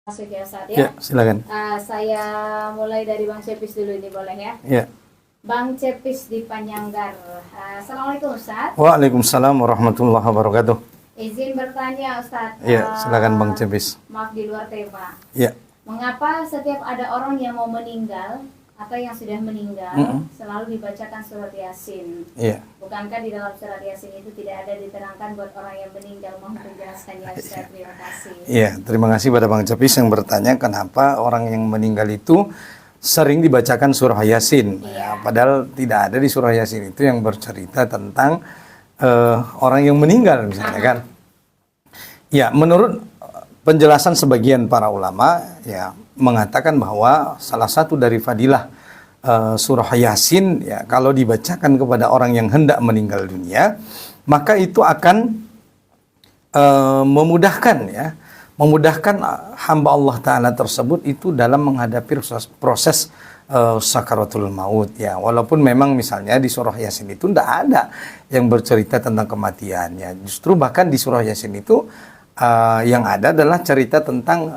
Masuk ya Ustaz ya. Ya, silakan. Saya mulai dari Bang Cepis dulu ini boleh ya? Ya. Bang Cepis di Panyanggar. Assalamualaikum Ustaz. Waalaikumsalam warahmatullahi wabarakatuh. Izin bertanya Ustaz. Ya, silakan Bang Cepis. Maaf di luar tema. Ya. Mengapa setiap ada orang yang mau meninggal atau yang sudah meninggal selalu dibacakan surat Yasin? Iya. Bukankah di dalam surat Yasin itu tidak ada diterangkan buat orang yang meninggal? Mohon penjelasannya Ustaz. Terima kasih. Iya, terima kasih pada Bang Cepis yang bertanya kenapa orang yang meninggal itu sering dibacakan surah Yasin. Ya, padahal tidak ada di surah Yasin itu yang bercerita tentang orang yang meninggal misalnya kan. Ya, menurut penjelasan sebagian para ulama ya mengatakan bahwa salah satu dari fadilah surah Yasin ya kalau dibacakan kepada orang yang hendak meninggal dunia maka itu akan memudahkan hamba Allah Ta'ala tersebut itu dalam menghadapi proses sakaratul maut ya, walaupun memang misalnya di surah Yasin itu tidak ada yang bercerita tentang kematian ya, justru bahkan di surah Yasin itu yang ada adalah cerita tentang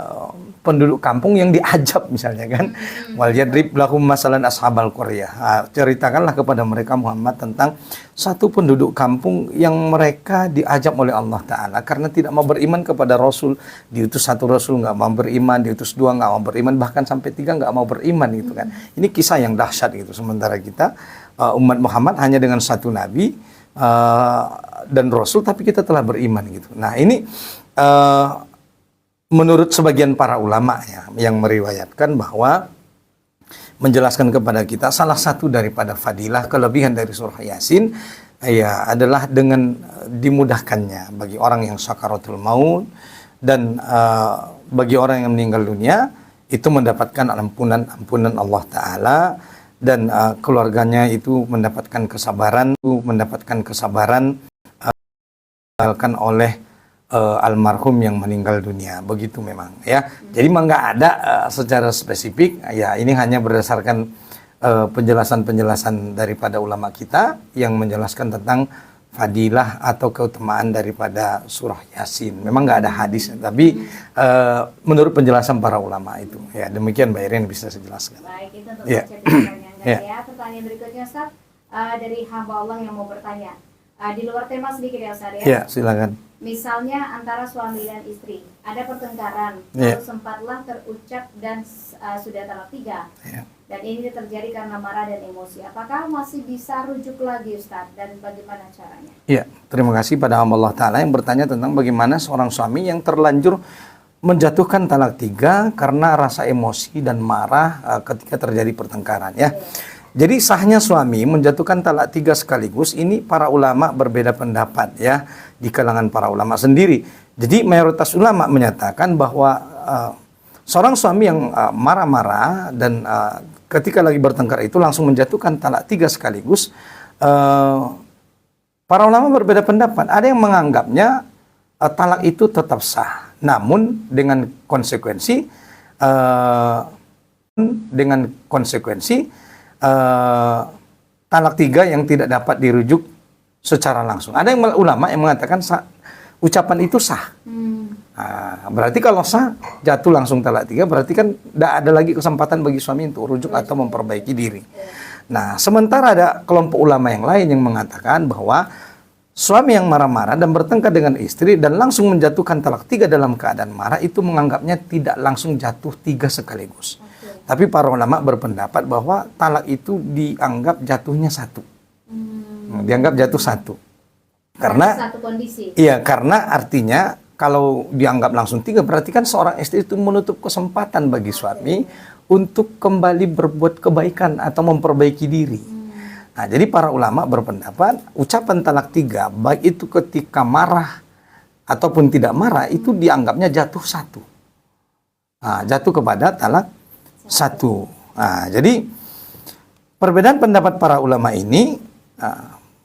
penduduk kampung yang diajab misalnya kan. Wal yadrib lahum masalan ashabal qaryah. Ceritakanlah kepada mereka Muhammad tentang satu penduduk kampung yang mereka diajab oleh Allah Ta'ala karena tidak mau beriman kepada Rasul. Diutus satu Rasul nggak mau beriman, diutus dua nggak mau beriman, bahkan sampai tiga nggak mau beriman gitu kan. Ini kisah yang dahsyat gitu. Sementara kita umat Muhammad hanya dengan satu Nabi dan Rasul tapi kita telah beriman gitu. Nah ini menurut sebagian para ulama ya, yang meriwayatkan bahwa menjelaskan kepada kita salah satu daripada fadilah kelebihan dari surah Yasin ya adalah dengan dimudahkannya bagi orang yang sakaratul maut dan bagi orang yang meninggal dunia itu mendapatkan ampunan Allah Ta'ala dan keluarganya itu mendapatkan kesabaran oleh almarhum yang meninggal dunia, begitu memang ya. Jadi memang nggak ada secara spesifik ya, ini hanya berdasarkan penjelasan-penjelasan daripada ulama kita yang menjelaskan tentang fadilah atau keutamaan daripada surah Yasin. Memang nggak ada hadis, tapi menurut penjelasan para ulama itu ya. Demikian Mbak Irin bisa saya jelaskan. Baik, itu untuk ya. ya. Pertanyaan berikutnya Ustaz, dari hamba Allah yang mau bertanya. Di luar tema sedikit ya Ustaz ya. Ya, silakan. Misalnya antara suami dan istri ada pertengkaran, lalu sempatlah terucap dan sudah talak 3. Dan ini terjadi karena marah dan emosi. Apakah masih bisa rujuk lagi Ustaz dan bagaimana caranya? Ya, terima kasih pada Allah Ta'ala yang bertanya tentang bagaimana seorang suami yang terlanjur menjatuhkan talak 3 karena rasa emosi dan marah ketika terjadi pertengkaran ya. Jadi sahnya suami menjatuhkan talak 3 sekaligus ini para ulama berbeda pendapat ya di kalangan para ulama sendiri. Jadi mayoritas ulama menyatakan bahwa seorang suami yang marah-marah dan ketika lagi bertengkar itu langsung menjatuhkan talak 3 sekaligus, para ulama berbeda pendapat. Ada yang menganggapnya talak itu tetap sah, namun dengan konsekuensi talak 3 yang tidak dapat dirujuk secara langsung. Ada yang ulama yang mengatakan ucapan itu sah. Berarti kalau sah jatuh langsung talak 3 berarti kan tidak ada lagi kesempatan bagi suami untuk rujuk atau memperbaiki diri. Nah, sementara ada kelompok ulama yang lain yang mengatakan bahwa suami yang marah-marah dan bertengkar dengan istri dan langsung menjatuhkan talak 3 dalam keadaan marah itu menganggapnya tidak langsung jatuh 3 sekaligus. Tapi para ulama berpendapat bahwa talak itu dianggap jatuhnya 1. Dianggap jatuh 1. Karena satu kondisi. Iya, karena artinya kalau dianggap langsung 3 berarti kan seorang istri itu menutup kesempatan bagi suami untuk kembali berbuat kebaikan atau memperbaiki diri. Nah, jadi para ulama berpendapat ucapan talak 3 baik itu ketika marah ataupun tidak marah itu dianggapnya jatuh 1. Nah, jatuh kepada talak 1. Nah, jadi perbedaan pendapat para ulama ini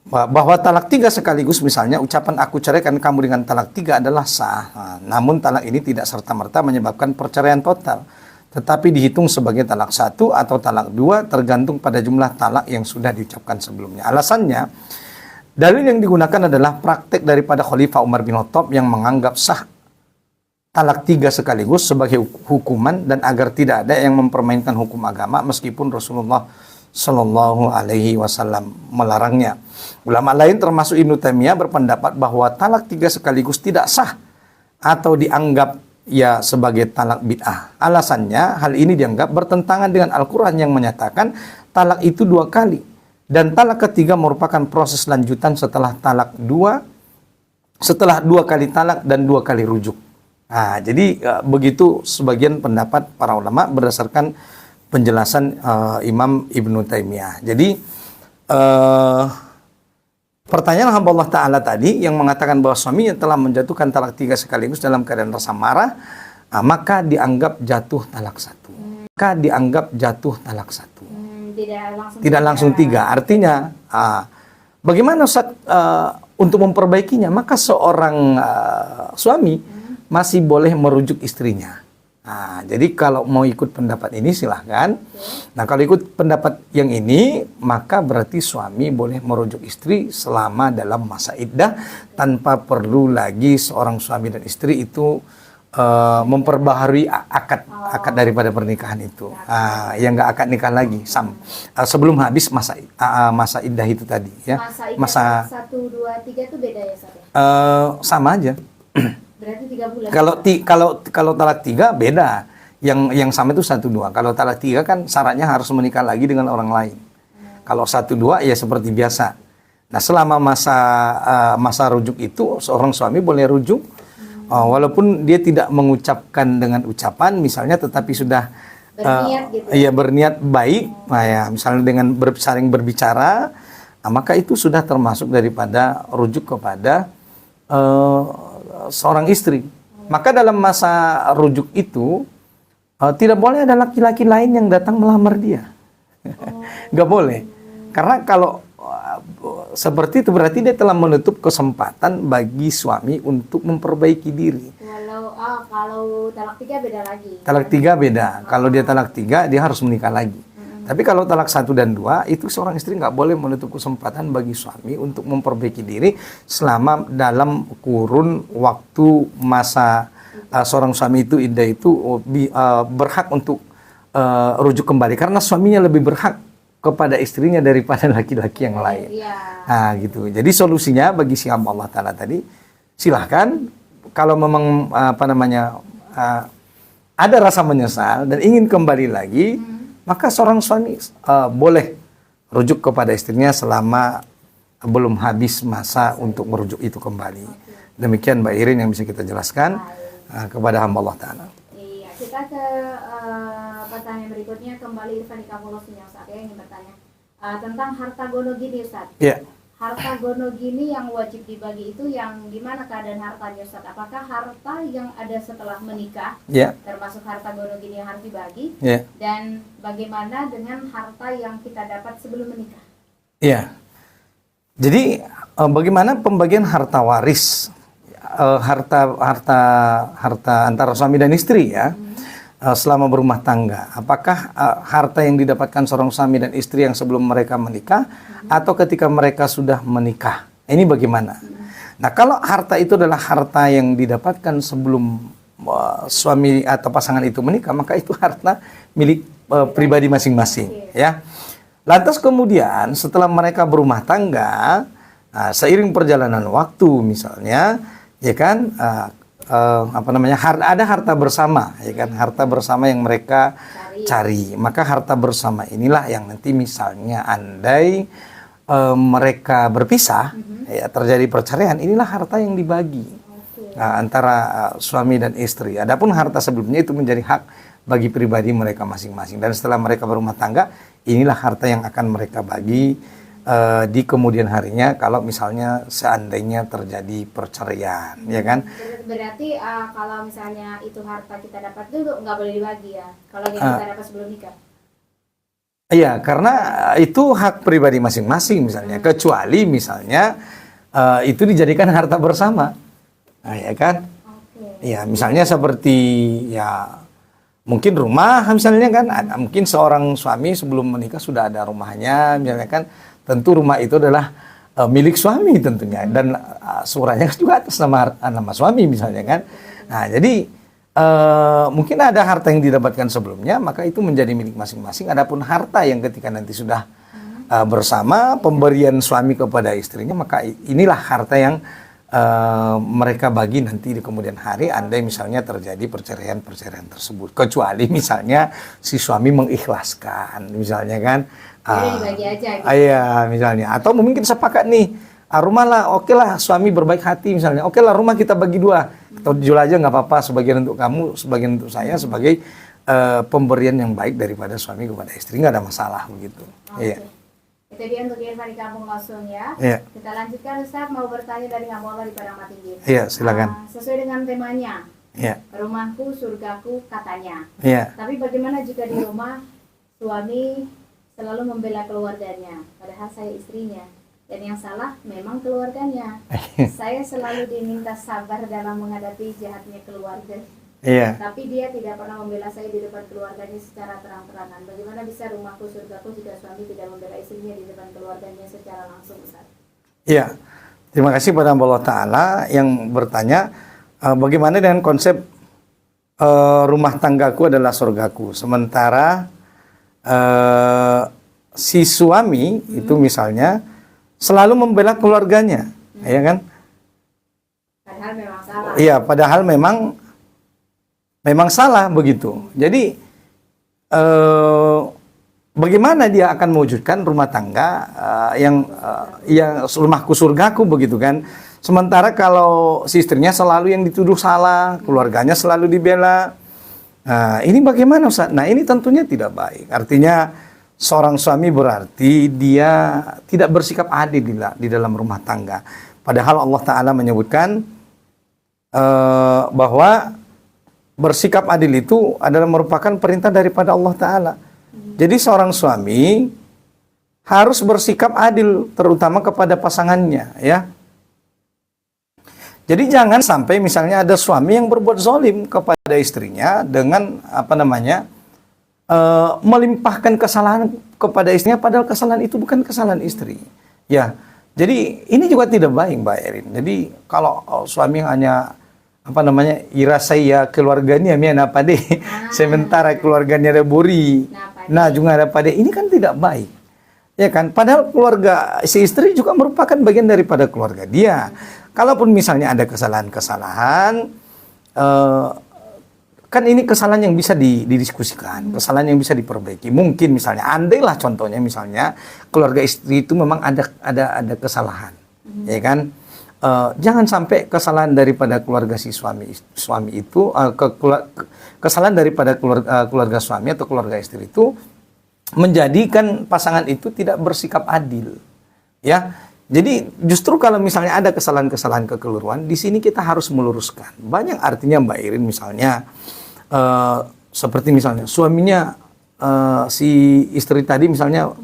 bahwa talak 3 sekaligus misalnya ucapan aku ceraikan kamu dengan talak 3 adalah sah. Namun talak ini tidak serta-merta menyebabkan perceraian total, tetapi dihitung sebagai talak 1 atau talak 2 tergantung pada jumlah talak yang sudah diucapkan sebelumnya. Alasannya, dalil yang digunakan adalah praktek daripada Khalifah Umar bin Khattab yang menganggap sah talak 3 sekaligus sebagai hukuman dan agar tidak ada yang mempermainkan hukum agama meskipun Rasulullah Shallallahu Alaihi Wasallam melarangnya. Ulama lain termasuk Ibnu Taimiyah berpendapat bahwa talak 3 sekaligus tidak sah atau dianggap ya sebagai talak bid'ah. Alasannya hal ini dianggap bertentangan dengan Al-Quran yang menyatakan talak itu 2 kali dan talak ketiga merupakan proses lanjutan setelah talak 2, setelah 2 kali talak dan 2 kali rujuk. Nah, jadi begitu sebagian pendapat para ulama berdasarkan penjelasan Imam Ibnu Taimiyah. Jadi pertanyaan hamba Allah Ta'ala tadi yang mengatakan bahwa suaminya telah menjatuhkan talak 3 sekaligus dalam keadaan rasa marah, maka dianggap jatuh talak 1. Maka dianggap jatuh talak 1. Tidak langsung 3. Artinya bagaimana Ustaz untuk memperbaikinya? Maka seorang suami masih boleh merujuk istrinya. Nah, jadi kalau mau ikut pendapat ini silahkan. Nah, kalau ikut pendapat yang ini, maka berarti suami boleh merujuk istri selama dalam masa iddah tanpa perlu lagi seorang suami dan istri itu memperbaharui akad daripada pernikahan itu. Yang nggak akad nikah lagi sebelum habis masa iddah itu tadi. Ya. Masa 1, 2, 3 itu beda ya, Ustaz? Sama aja. Berarti 3 bulan. Kalau talak 3 beda. Yang sama itu 1, 2. Kalau talak 3 kan syaratnya harus menikah lagi dengan orang lain. Kalau 1, 2 ya seperti biasa. Nah, selama masa rujuk itu seorang suami boleh rujuk walaupun dia tidak mengucapkan dengan ucapan misalnya, tetapi sudah berniat gitu. Ya berniat baik. Nah, ya misalnya dengan saling berbicara, maka itu sudah termasuk daripada rujuk kepada seorang istri. Maka dalam masa rujuk itu tidak boleh ada laki-laki lain yang datang melamar dia. Nggak boleh. Karena kalau seperti itu berarti dia telah menutup kesempatan bagi suami untuk memperbaiki diri. Kalau talak 3 beda lagi. Talak 3 beda. Kalau dia talak 3 dia harus menikah lagi. Tapi kalau talak 1 dan 2 itu seorang istri nggak boleh menutup kesempatan bagi suami untuk memperbaiki diri selama dalam kurun waktu masa seorang suami itu iddah itu berhak untuk rujuk kembali karena suaminya lebih berhak kepada istrinya daripada laki-laki yang lain. Nah, gitu. Jadi solusinya bagi si hamba Allah Ta'ala tadi silahkan kalau memang ada rasa menyesal dan ingin kembali lagi, maka seorang suami boleh rujuk kepada istrinya selama belum habis masa untuk merujuk itu kembali. Demikian Mbak Irin yang bisa kita jelaskan kepada hamba Allah Ta'ala. Iya, kita ke pertanyaan berikutnya. Kembali Irfan Ikamulos yang saya ingin bertanya tentang harta gono gini, Ustaz. Iya. Harta gono gini yang wajib dibagi itu yang gimana keadaan hartanya, Ustaz? Apakah harta yang ada setelah menikah, termasuk harta gono gini yang harus dibagi? Dan bagaimana dengan harta yang kita dapat sebelum menikah? Iya. Jadi bagaimana pembagian harta waris, harta antara suami dan istri ya, selama berumah tangga? Apakah harta yang didapatkan seorang suami dan istri yang sebelum mereka menikah atau ketika mereka sudah menikah? Ini bagaimana? Nah, kalau harta itu adalah harta yang didapatkan sebelum suami atau pasangan itu menikah, maka itu harta milik pribadi masing-masing, ya. Lantas kemudian setelah mereka berumah tangga, seiring perjalanan waktu misalnya, ya kan, ada harta bersama, ya kan, harta bersama yang mereka cari. Maka harta bersama inilah yang nanti misalnya andai mereka berpisah, ya terjadi perceraian, inilah harta yang dibagi antara suami dan istri. Adapun harta sebelumnya itu menjadi hak bagi pribadi mereka masing-masing. Dan setelah mereka berumah tangga, inilah harta yang akan mereka bagi di kemudian harinya kalau misalnya seandainya terjadi perceraian, ya kan? Berarti kalau misalnya itu harta kita dapat itu nggak boleh dibagi ya? Kalau yang kita dapat sebelum nikah? Iya, karena itu hak pribadi masing-masing misalnya. Kecuali misalnya itu dijadikan harta bersama, nah, ya kan? Iya, misalnya seperti ya mungkin rumah misalnya kan, mungkin seorang suami sebelum menikah sudah ada rumahnya misalnya kan. Tentu rumah itu adalah milik suami tentunya dan suratnya juga atas nama suami misalnya kan. Nah, jadi mungkin ada harta yang didapatkan sebelumnya, maka itu menjadi milik masing-masing. Adapun harta yang ketika nanti sudah bersama, pemberian suami kepada istrinya, maka inilah harta yang mereka bagi nanti di kemudian hari, andai misalnya terjadi perceraian tersebut. Kecuali misalnya si suami mengikhlaskan, misalnya kan. Jadi dibagi aja gitu. Iya, misalnya. Atau mungkin sepakat nih, rumah lah, oke lah suami berbaik hati misalnya. Oke lah rumah kita bagi dua. Atau jual aja nggak apa-apa, sebagian untuk kamu, sebagian untuk saya, sebagai pemberian yang baik daripada suami kepada istri, nggak ada masalah begitu. Oke. Iya. Itu dia untuk Irfan di Kampung Langsung ya. Iya. Kita lanjutkan, Ustaz, mau bertanya dari hamba Allah di Padang Matinggi. Iya, silakan. Sesuai dengan temanya, Iya. rumahku surgaku katanya. Iya. Tapi bagaimana jika di rumah suami selalu membela keluarganya, padahal saya istrinya, dan yang salah memang keluarganya. Saya selalu diminta sabar dalam menghadapi jahatnya keluarga. Iya. Tapi dia tidak pernah membela saya di depan keluarganya secara terang-terangan. Bagaimana bisa rumahku surgaku jika suami tidak membela istrinya di depan keluarganya secara langsung, Ustaz? Iya. Terima kasih pada Allah Ta'ala yang bertanya, bagaimana dengan konsep rumah tanggaku adalah surgaku, sementara si suami itu misalnya selalu membela keluarganya, ya kan? Padahal memang salah. Iya, padahal memang salah begitu. Jadi bagaimana dia akan mewujudkan rumah tangga yang rumahku surgaku begitu kan? Sementara kalau si istrinya selalu yang dituduh salah, keluarganya selalu dibela. Nah, ini bagaimana Ustaz? Nah, ini tentunya tidak baik. Artinya seorang suami berarti dia tidak bersikap adil di dalam rumah tangga. Padahal Allah Ta'ala menyebutkan bahwa bersikap adil itu adalah merupakan perintah daripada Allah Ta'ala. Jadi seorang suami harus bersikap adil, terutama kepada pasangannya, ya. Jadi jangan sampai misalnya ada suami yang berbuat zalim kepada istrinya dengan melimpahkan kesalahan kepada istrinya, padahal kesalahan itu bukan kesalahan istri. Ya, jadi ini juga tidak baik, Mbak Erin. Jadi kalau suami hanya ira saya keluarganya apa deh, sementara keluarganya ada buri, nah juga ada pada ini kan tidak baik, ya kan? Padahal keluarga si istri juga merupakan bagian daripada keluarga dia. Kalaupun misalnya ada kesalahan-kesalahan, kan ini kesalahan yang bisa didiskusikan, kesalahan yang bisa diperbaiki. Mungkin misalnya, andailah contohnya misalnya keluarga istri itu memang ada kesalahan, ya kan? Jangan sampai kesalahan daripada keluarga si suami itu, kesalahan daripada keluarga suami atau keluarga istri itu menjadikan pasangan itu tidak bersikap adil, ya. Jadi justru kalau misalnya ada kesalahan-kesalahan kekeliruan, di sini kita harus meluruskan. Banyak artinya Mbak Irin misalnya, seperti misalnya suaminya si istri tadi misalnya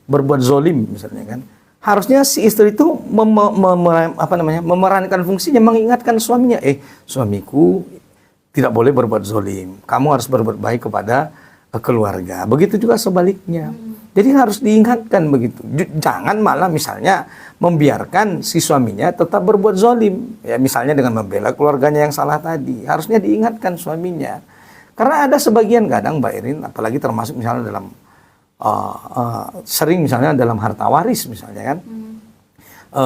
berbuat zolim misalnya kan, harusnya si istri itu memerankan fungsinya, mengingatkan suaminya, suamiku tidak boleh berbuat zolim, kamu harus berbuat baik kepada keluarga. Begitu juga sebaliknya. Jadi harus diingatkan begitu. Jangan malah misalnya membiarkan si suaminya tetap berbuat zolim, ya misalnya dengan membela keluarganya yang salah tadi. Harusnya diingatkan suaminya. Karena ada sebagian kadang Mbak Irin, apalagi termasuk misalnya dalam sering misalnya dalam harta waris misalnya kan,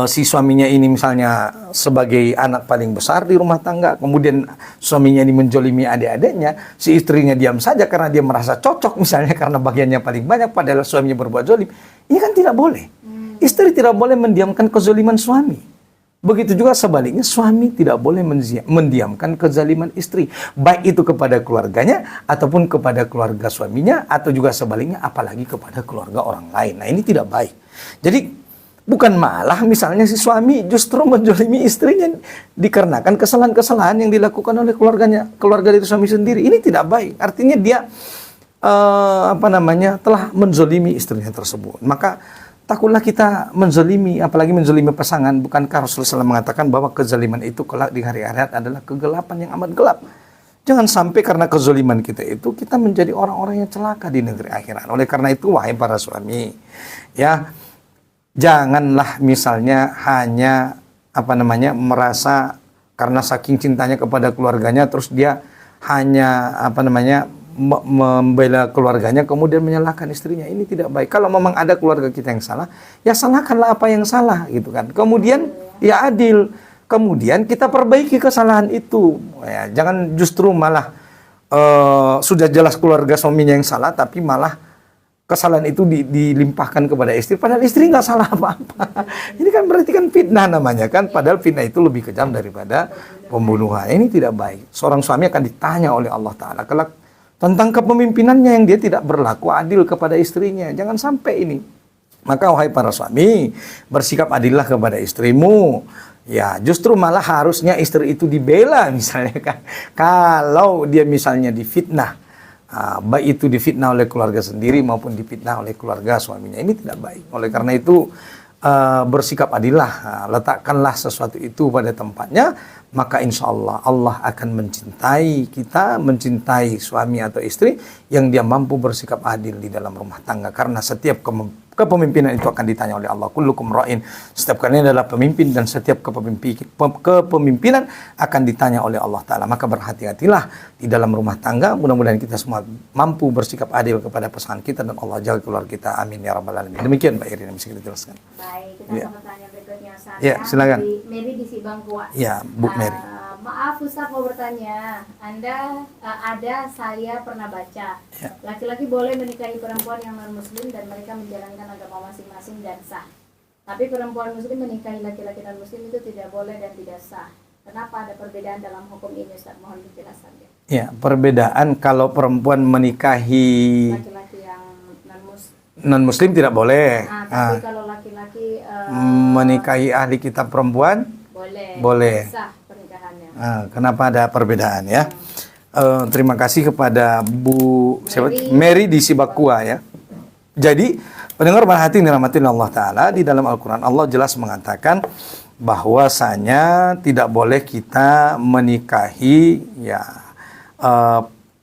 si suaminya ini misalnya sebagai anak paling besar di rumah tangga, kemudian suaminya ini menjolimi adik-adiknya, si istrinya diam saja karena dia merasa cocok misalnya karena bagiannya paling banyak, padahal suaminya berbuat zolim. Ini kan tidak boleh. Istri tidak boleh mendiamkan kezoliman suami. Begitu juga sebaliknya, suami tidak boleh mendiamkan kezaliman istri, baik itu kepada keluarganya ataupun kepada keluarga suaminya, atau juga sebaliknya apalagi kepada keluarga orang lain. Nah, ini tidak baik. Jadi bukan malah misalnya si suami justru menjolimi istrinya dikarenakan kesalahan-kesalahan yang dilakukan oleh keluarga dari suami sendiri. Ini tidak baik. Artinya dia telah menzolimi istrinya tersebut. Maka takutlah kita menzolimi, apalagi menzolimi pasangan. Bukankah Rasulullah SAW mengatakan bahwa kezaliman itu kelak di hari akhirat adalah kegelapan yang amat gelap. Jangan sampai karena kezoliman kita itu kita menjadi orang-orang yang celaka di negeri akhirat. Oleh karena itu, wahai para suami, ya, janganlah misalnya hanya merasa karena saking cintanya kepada keluarganya terus dia hanya apa namanya membela keluarganya kemudian menyalahkan istrinya, ini tidak baik. Kalau memang ada keluarga kita yang salah, ya salahkanlah apa yang salah gitu kan. Kemudian ya adil. Kemudian kita perbaiki kesalahan itu. Ya, jangan justru malah sudah jelas keluarga suaminya yang salah, tapi malah kesalahan itu dilimpahkan kepada istri, padahal istri nggak salah apa-apa. Ini kan berarti kan fitnah namanya kan, padahal fitnah itu lebih kejam daripada pembunuhan. Ini tidak baik. Seorang suami akan ditanya oleh Allah Ta'ala kelak tentang kepemimpinannya yang dia tidak berlaku adil kepada istrinya. Jangan sampai ini. Maka wahai para suami, bersikap adillah kepada istrimu. Ya, justru malah harusnya istri itu dibela misalnya kan. Kalau dia misalnya difitnah, baik itu difitnah oleh keluarga sendiri maupun difitnah oleh keluarga suaminya, ini tidak baik. Oleh karena itu bersikap adillah, letakkanlah sesuatu itu pada tempatnya, maka insya Allah Allah akan mencintai kita, mencintai suami atau istri yang dia mampu bersikap adil di dalam rumah tangga. Karena setiap kepemimpinan itu akan ditanya oleh Allah. Kullukum ra'in. Setiap kalian adalah pemimpin dan setiap kepemimpinan akan ditanya oleh Allah Ta'ala. Maka berhati-hatilah di dalam rumah tangga. Mudah-mudahan kita semua mampu bersikap adil kepada pasangan kita dan Allah jaga keluarga kita. Amin ya rabbal alamin. Demikian Mbak Irin yang bisa kita jelaskan. Baik, kita Ya. sama tanya berikutnya Ustaz. Ya, silakan. Mary di Sibangkua. Ya, Bu Mary. Maaf Ustaz mau bertanya, ada saya pernah baca Ya. laki-laki boleh menikahi perempuan yang non muslim dan mereka menjalankan agama masing-masing dan sah. Tapi perempuan muslim menikahi laki-laki non muslim itu tidak boleh dan tidak sah. Kenapa ada perbedaan dalam hukum ini Ustaz? Mohon penjelasannya. Ya, perbedaan kalau perempuan menikahi Laki-laki yang non-muslim tidak boleh. tapi kalau laki-laki Menikahi ahli kitab perempuan boleh. sah pernikahannya. Kenapa ada perbedaan ya? Terima kasih kepada Bu Mary. Mary di Sibakua ya. Jadi pendengar berhati dirahmati Allah Ta'ala, di dalam Al-Quran Allah jelas mengatakan bahwasanya tidak boleh kita menikahi ya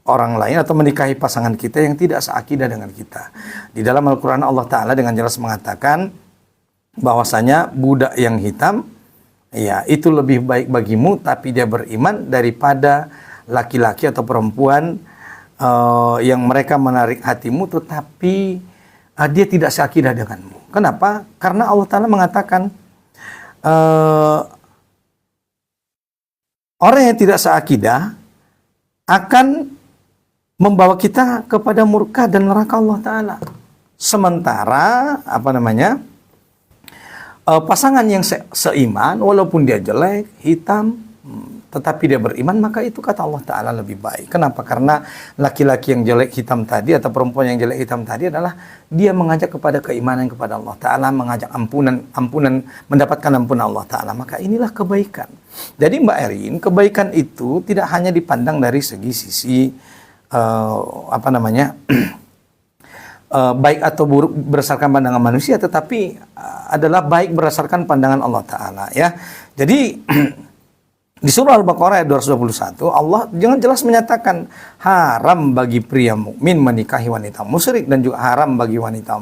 orang lain atau menikahi pasangan kita yang tidak seakidah dengan kita. Di dalam Al-Quran Allah Ta'ala dengan jelas mengatakan bahwasanya budak yang hitam ya itu lebih baik bagimu tapi dia beriman daripada laki-laki atau perempuan yang mereka menarik hatimu tetapi dia tidak seakidah denganmu. Kenapa? Karena Allah Ta'ala mengatakan orang yang tidak seakidah akan membawa kita kepada murka dan neraka Allah Ta'ala. Sementara pasangan yang seiman walaupun dia jelek, hitam, tetapi dia beriman, maka itu kata Allah Ta'ala lebih baik. Kenapa? Karena laki-laki yang jelek hitam tadi atau perempuan yang jelek hitam tadi adalah dia mengajak kepada keimanan kepada Allah Ta'ala, mengajak ampunan, mendapatkan ampunan Allah Ta'ala. Maka inilah kebaikan. Jadi Mbak Erin, kebaikan itu tidak hanya dipandang dari sisi baik atau buruk berdasarkan pandangan manusia, tetapi adalah baik berdasarkan pandangan Allah Ta'ala ya. Jadi di surah Al-Baqarah ayat 221 Allah jangan jelas menyatakan haram bagi pria mukmin menikahi wanita musyrik dan juga haram bagi wanita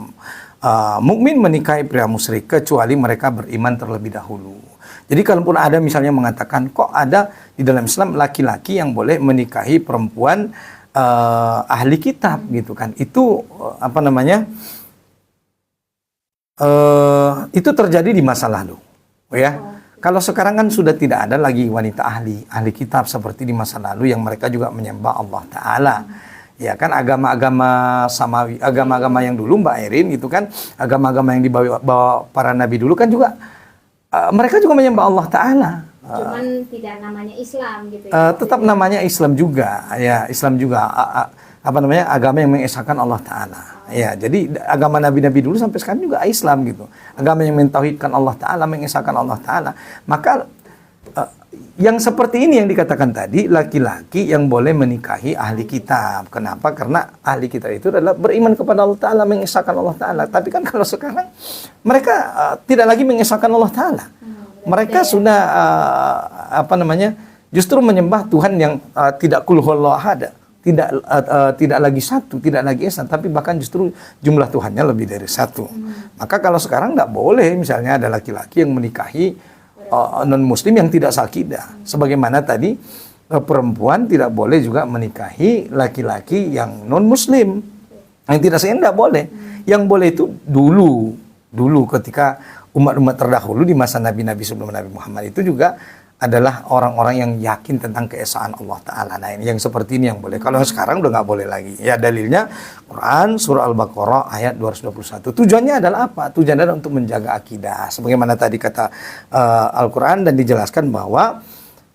mukmin menikahi pria musyrik kecuali mereka beriman terlebih dahulu. Jadi kalaupun ada misalnya mengatakan kok ada di dalam Islam laki-laki yang boleh menikahi perempuan ahli kitab gitu kan, itu itu terjadi di masa lalu ya. Kalau sekarang kan sudah tidak ada lagi wanita ahli kitab seperti di masa lalu yang mereka juga menyembah Allah Ta'ala. Ya kan agama-agama samawi, agama-agama yang dulu Mbak Erin itu kan agama-agama yang dibawa para nabi dulu kan juga mereka juga menyembah Allah Ta'ala. Cuman tidak namanya Islam gitu ya. Tetap namanya Islam juga. Ya, Islam juga agama yang mengesahkan Allah Ta'ala. Ya, jadi agama nabi-nabi dulu sampai sekarang juga Islam gitu. Agama yang mentauhidkan Allah Ta'ala, mengesahkan Allah Ta'ala. Maka yang seperti ini yang dikatakan tadi, laki-laki yang boleh menikahi ahli kitab. Kenapa? Karena ahli kitab itu adalah beriman kepada Allah Ta'ala, mengesahkan Allah Ta'ala. Tapi kan kalau sekarang mereka tidak lagi mengesahkan Allah Ta'ala. Mereka sudah justru menyembah Tuhan yang tidak kul huwallahu ahad. Tidak lagi satu, tidak lagi esa, tapi bahkan justru jumlah Tuhannya lebih dari satu. Maka kalau sekarang nggak boleh misalnya ada laki-laki yang menikahi non-muslim yang tidak sakidah. Sebagaimana tadi perempuan tidak boleh juga menikahi laki-laki yang non muslim. Yang tidak sah tidak boleh. Yang boleh itu dulu ketika umat-umat terdahulu di masa nabi-nabi sebelum Nabi Muhammad itu juga adalah orang-orang yang yakin tentang keesaan Allah Ta'ala. Nah, ini yang seperti ini yang boleh. Kalau sekarang udah nggak boleh lagi. Ya dalilnya Quran surah Al-Baqarah ayat 221. Tujuannya adalah apa? Tujuannya adalah untuk menjaga akidah. Sebagaimana tadi kata Al-Quran dan dijelaskan bahwa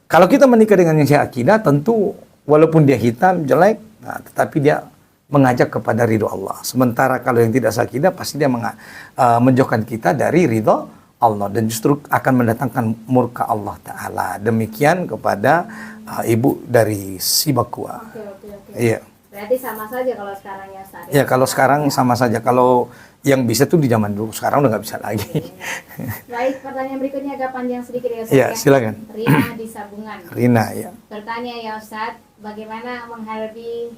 kalau kita menikah dengan yang akidah, tentu walaupun dia hitam, jelek, nah, tetapi dia mengajak kepada ridho Allah. Sementara kalau yang tidak sakidah, pasti dia menjauhkan kita dari ridho Allah. Dan justru akan mendatangkan murka Allah Ta'ala. Demikian kepada ibu dari si Bakwa. Oke. Iya. Berarti sama saja kalau sekarang ya Ustaz? Ya, kalau sekarang sama saja. Kalau yang bisa tuh di zaman dulu, sekarang udah nggak bisa lagi. Baik, pertanyaan berikutnya agak panjang sedikit ya Ustaz. Ya, silakan. Rina di Sabungan. Rina, ya. Bertanya ya Ustaz, bagaimana menghadapi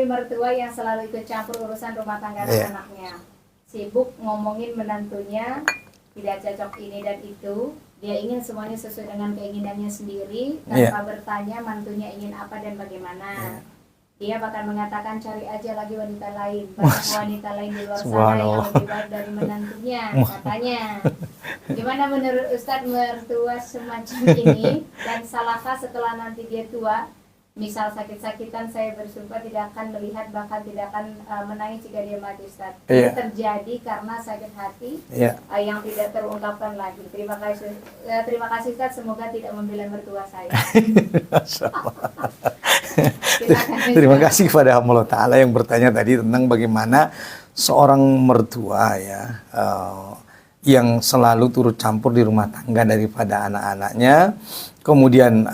mertua yang selalu ikut campur urusan rumah tangga anaknya. Sibuk ngomongin menantunya, tidak cocok ini dan itu. Dia ingin semuanya sesuai dengan keinginannya sendiri, tanpa bertanya mantunya ingin apa dan bagaimana. Dia bahkan mengatakan cari aja lagi wanita lain, banyak wanita lain di luar sana yang lebih baik dari menantunya, katanya. Gimana menurut Ustadz mertua semacam ini, dan salahkah setelah nanti dia tua? Misal sakit-sakitan, saya bersumpah tidak akan melihat, bahkan tidak akan menangis jika dia mati, Ustaz. Ini terjadi karena sakit hati yang tidak terungkapkan lagi. Terima kasih Ustaz, semoga tidak membela mertua saya. Terima kasih kepada Allah Ta'ala yang bertanya tadi tentang bagaimana seorang mertua yang selalu turut campur di rumah tangga daripada anak-anaknya, kemudian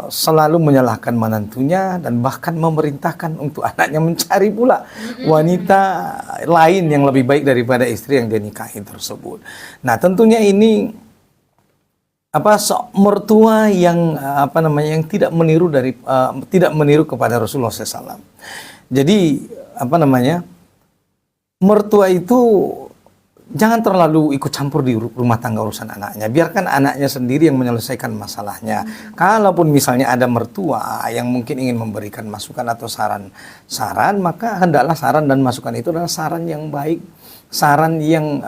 selalu menyalahkan menantunya dan bahkan memerintahkan untuk anaknya mencari pula wanita lain yang lebih baik daripada istri yang dia nikahi tersebut. Nah, tentunya ini mertua yang yang tidak meniru kepada Rasulullah SAW. Jadi mertua itu jangan terlalu ikut campur di rumah tangga urusan anaknya. Biarkan anaknya sendiri yang menyelesaikan masalahnya. Kalaupun misalnya ada mertua yang mungkin ingin memberikan masukan atau saran, maka hendaklah saran dan masukan itu adalah saran yang baik. Saran yang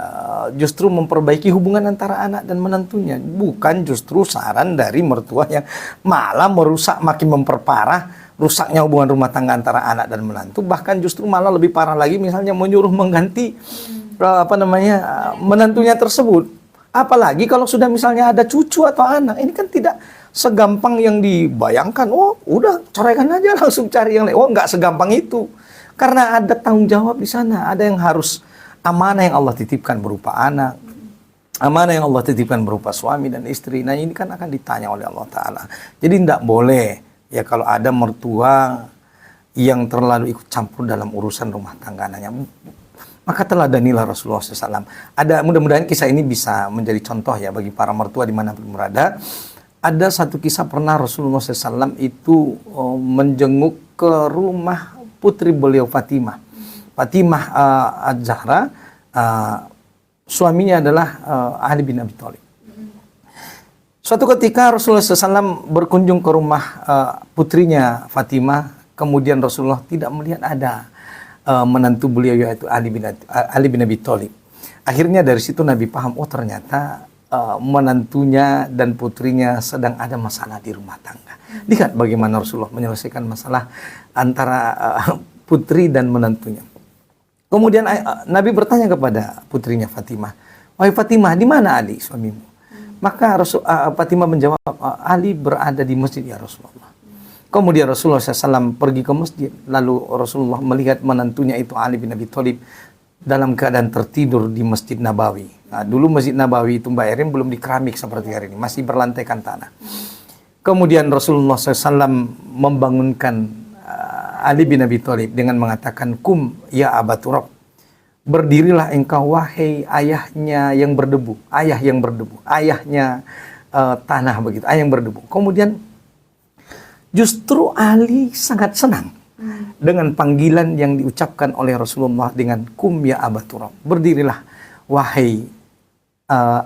justru memperbaiki hubungan antara anak dan menantunya. Bukan justru saran dari mertua yang malah merusak, makin memperparah rusaknya hubungan rumah tangga antara anak dan menantu. Bahkan justru malah lebih parah lagi, misalnya menyuruh mengganti menantunya tersebut. Apalagi kalau sudah misalnya ada cucu atau anak, ini kan tidak segampang yang dibayangkan. Oh, udah ceraikan aja, langsung cari yang lain. Oh, nggak segampang itu, karena ada tanggung jawab di sana. Ada yang harus amanah yang Allah titipkan berupa anak, amanah yang Allah titipkan berupa suami dan istri. Nah, ini kan akan ditanya oleh Allah Ta'ala. Jadi tidak boleh ya kalau ada mertua yang terlalu ikut campur dalam urusan rumah tangga anaknya. Maka teladanilah Rasulullah SAW. Mudah-mudahan kisah ini bisa menjadi contoh ya bagi para mertua dimanapun berada. Ada satu kisah pernah Rasulullah SAW itu menjenguk ke rumah putri beliau Fatimah. Fatimah Az-Zahra, suaminya adalah Ali bin Abi Thalib. Suatu ketika Rasulullah SAW berkunjung ke rumah putrinya Fatimah, kemudian Rasulullah tidak melihat ada menantu beliau yaitu Ali bin Abi Thalib. Akhirnya dari situ Nabi paham, oh ternyata menantunya dan putrinya sedang ada masalah di rumah tangga. Lihat bagaimana Rasulullah menyelesaikan masalah antara putri dan menantunya. Kemudian Nabi bertanya kepada putrinya Fatimah, wahai Fatimah, di mana Ali suamimu? Maka Fatimah menjawab, Ali berada di masjid ya Rasulullah. Kemudian Rasulullah SAW pergi ke masjid. Lalu Rasulullah melihat menantunya itu Ali bin Abi Thalib dalam keadaan tertidur di Masjid Nabawi. Nah, dulu Masjid Nabawi itu Mbak Erin belum dikeramik seperti hari ini. Masih berlantaikan tanah. Kemudian Rasulullah SAW membangunkan Ali bin Abi Thalib dengan mengatakan, Kum ya Aba Turab. Berdirilah engkau wahai ayahnya yang berdebu. Ayah yang berdebu. Ayahnya tanah begitu. Ayah yang berdebu. Kemudian justru Ali sangat senang dengan panggilan yang diucapkan oleh Rasulullah dengan kum ya Aba Turab. Berdirilah wahai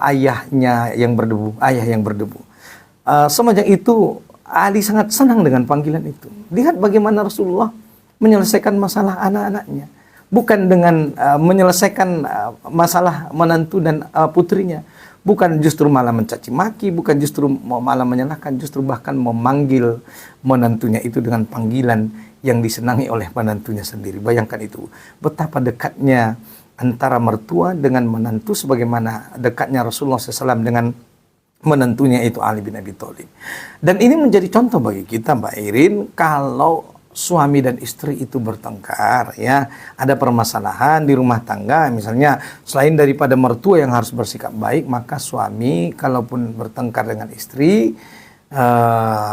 ayahnya yang berdebu, ayah yang berdebu. semenjak itu Ali sangat senang dengan panggilan itu. Lihat bagaimana Rasulullah menyelesaikan masalah anak-anaknya, bukan dengan menyelesaikan masalah menantu dan putrinya, bukan justru malah mencaci maki, bukan justru malah menyalahkan, justru bahkan memanggil menantunya itu dengan panggilan yang disenangi oleh menantunya sendiri. Bayangkan itu, betapa dekatnya antara mertua dengan menantu, sebagaimana dekatnya Rasulullah SAW dengan menantunya itu Ali bin Abi Thalib. Dan ini menjadi contoh bagi kita, Mbak Irin, kalau suami dan istri itu bertengkar, ya, ada permasalahan di rumah tangga, misalnya selain daripada mertua yang harus bersikap baik, maka suami kalaupun bertengkar dengan istri,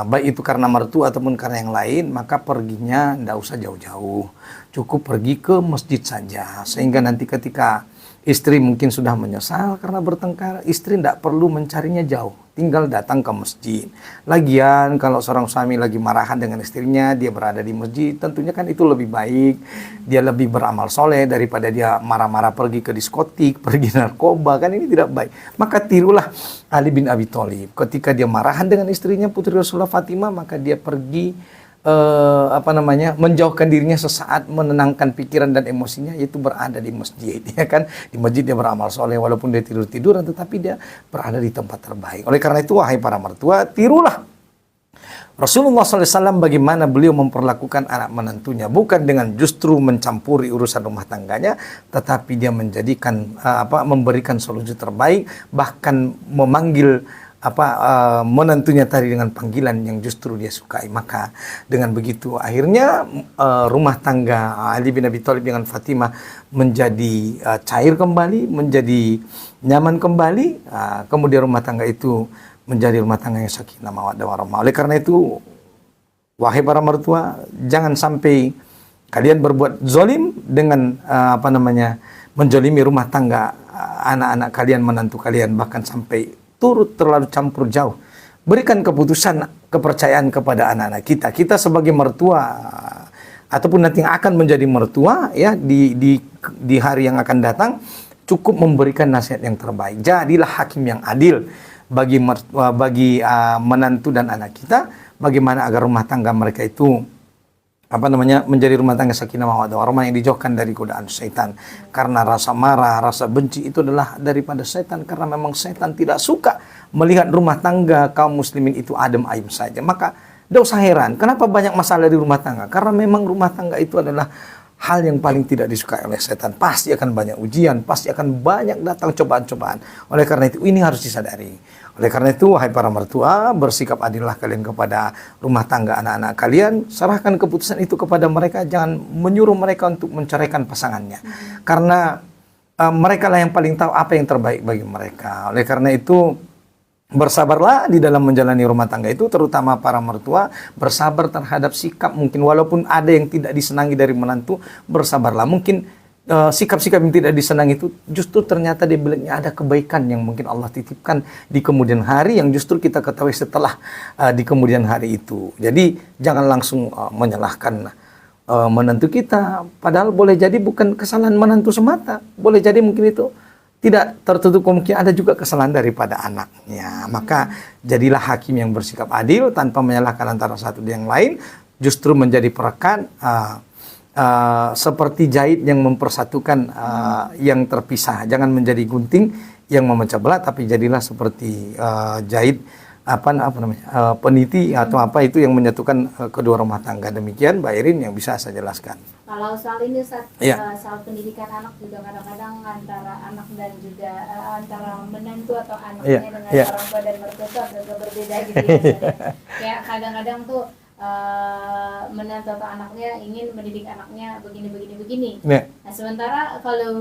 baik itu karena mertua ataupun karena yang lain, maka perginya tidak usah jauh-jauh, cukup pergi ke masjid saja, sehingga nanti ketika istri mungkin sudah menyesal karena bertengkar, istri tidak perlu mencarinya jauh, tinggal datang ke masjid. Lagian kalau seorang suami lagi marahan dengan istrinya, dia berada di masjid, tentunya kan itu lebih baik, dia lebih beramal soleh daripada dia marah-marah pergi ke diskotik, pergi narkoba, kan ini tidak baik. Maka tirulah Ali bin Abi Thalib, ketika dia marahan dengan istrinya putri Rasulullah Fatimah, maka dia pergi menjauhkan dirinya sesaat, menenangkan pikiran dan emosinya, yaitu berada di masjid, ya kan. Di masjid dia beramal soleh, walaupun dia tidur-tiduran, tetapi dia berada di tempat terbaik. Oleh karena itu, wahai para mertua, tirulah Rasulullah SAW bagaimana beliau memperlakukan anak menantunya, bukan dengan justru mencampuri urusan rumah tangganya, tetapi dia menjadikan memberikan solusi terbaik, bahkan memanggil menantunya tadi dengan panggilan yang justru dia sukai. Maka dengan begitu akhirnya rumah tangga Ali bin Abi Thalib dengan Fatimah menjadi cair kembali, menjadi nyaman kembali. Kemudian rumah tangga itu menjadi rumah tangga yang sakinah mawaddah warahmah. Oleh karena itu, wahai para mertua, jangan sampai kalian berbuat zalim dengan menzalimi rumah tangga anak-anak kalian, menantu kalian, bahkan sampai turut terlalu campur jauh. Berikan kepercayaan kepada anak-anak kita. Kita sebagai mertua ataupun nanti yang akan menjadi mertua, ya, di hari yang akan datang, cukup memberikan nasihat yang terbaik. Jadilah hakim yang adil bagi menantu dan anak kita, bagaimana agar rumah tangga mereka itu menjadi rumah tangga sakinah mawaddah warahmah yang dijauhkan dari godaan syaitan. Karena rasa marah, rasa benci itu adalah daripada syaitan, karena memang syaitan tidak suka melihat rumah tangga kaum muslimin itu adem ayem saja. Maka tidak usah heran kenapa banyak masalah di rumah tangga, karena memang rumah tangga itu adalah hal yang paling tidak disukai oleh setan. Pasti akan banyak ujian, pasti akan banyak datang cobaan-cobaan. Oleh karena itu, ini harus disadari. Oleh karena itu, wahai para mertua, bersikap adillah kalian kepada rumah tangga anak-anak kalian. Serahkan keputusan itu kepada mereka. Jangan menyuruh mereka untuk menceraikan pasangannya. Karena mereka lah yang paling tahu apa yang terbaik bagi mereka. Oleh karena itu, bersabarlah di dalam menjalani rumah tangga itu, terutama para mertua, bersabar terhadap sikap, mungkin walaupun ada yang tidak disenangi dari menantu, bersabarlah. Mungkin sikap-sikap yang tidak disenangi itu justru ternyata di belakangnya ada kebaikan yang mungkin Allah titipkan di kemudian hari, yang justru kita ketahui setelah di kemudian hari itu. Jadi jangan langsung menyalahkan menantu kita, padahal boleh jadi bukan kesalahan menantu semata, boleh jadi mungkin itu tidak tertutup kemungkinan ada juga kesalahan daripada anaknya. Maka jadilah hakim yang bersikap adil tanpa menyalahkan antara satu dan yang lain, justru menjadi perekat, seperti jahit yang mempersatukan yang terpisah. Jangan menjadi gunting yang memecah belah, tapi jadilah seperti jahit peniti atau apa itu yang menyatukan kedua rumah tangga. Demikian Mbak Irin yang bisa saya jelaskan. Kalau soal ini Ya. soal pendidikan anak juga kadang-kadang antara anak dan juga antara menantu atau anaknya dengan orang tua dan mertua itu agak berbeda gitu ya. Kayak kadang-kadang tuh menantu atau anaknya ingin mendidik anaknya begini. Ya. Nah, sementara kalau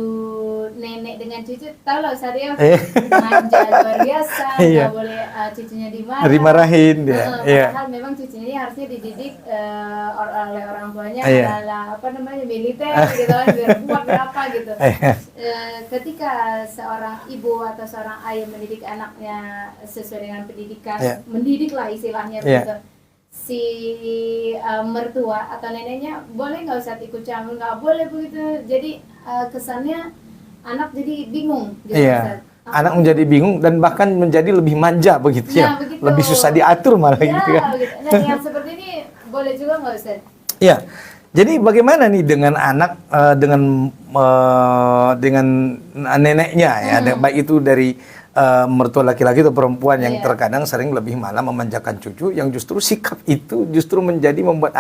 nenek dengan cucu, tahu loh saya manja luar biasa, nggak boleh cucunya dimarahin dia. Padahal memang cucunya ini harusnya dididik oleh orang tuanya adalah militer gitu kan, biar kuat berapa gitu. Ketika seorang ibu atau seorang ayah mendidik anaknya sesuai dengan pendidikan, mendidik lah istilahnya begitu. Si mertua atau neneknya boleh nggak usah ikut campur, nggak boleh begitu. Jadi kesannya anak jadi bingung gitu. anak menjadi bingung dan bahkan menjadi lebih manja begitu ya. Begitu. Lebih susah diatur malah Ya, gitu kan. begitu. Nah, yang seperti ini boleh juga nggak Ustaz? Ya. Jadi bagaimana nih dengan anak dengan neneknya ya, baik itu dari mertua laki-laki atau perempuan yang terkadang sering lebih malah memanjakan cucu, yang justru sikap itu justru menjadi membuat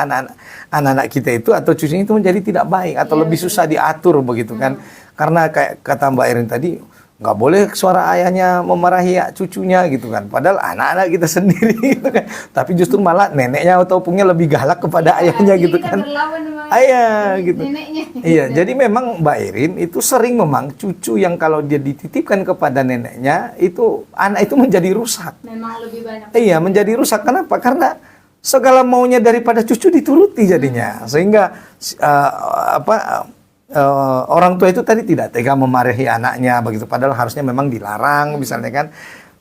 anak-anak kita itu atau cucunya itu menjadi tidak baik atau lebih susah diatur begitu kan. Karena kayak kata Mbak Erin tadi, nggak boleh suara ayahnya memarahi cucunya gitu kan. Padahal anak-anak kita sendiri gitu kan. Tapi justru malah neneknya atau opungnya lebih galak kepada ayahnya gitu kan. Ayah gitu. Neneknya. Iya, jadi memang Mbak Irin itu sering memang cucu yang kalau dia dititipkan kepada neneknya itu anak itu menjadi rusak. Memang lebih banyak. Iya, menjadi rusak. Kenapa? Karena segala maunya daripada cucu dituruti jadinya. Sehingga orang tua itu tadi tidak tega memarahi anaknya begitu, padahal harusnya memang dilarang misalnya kan.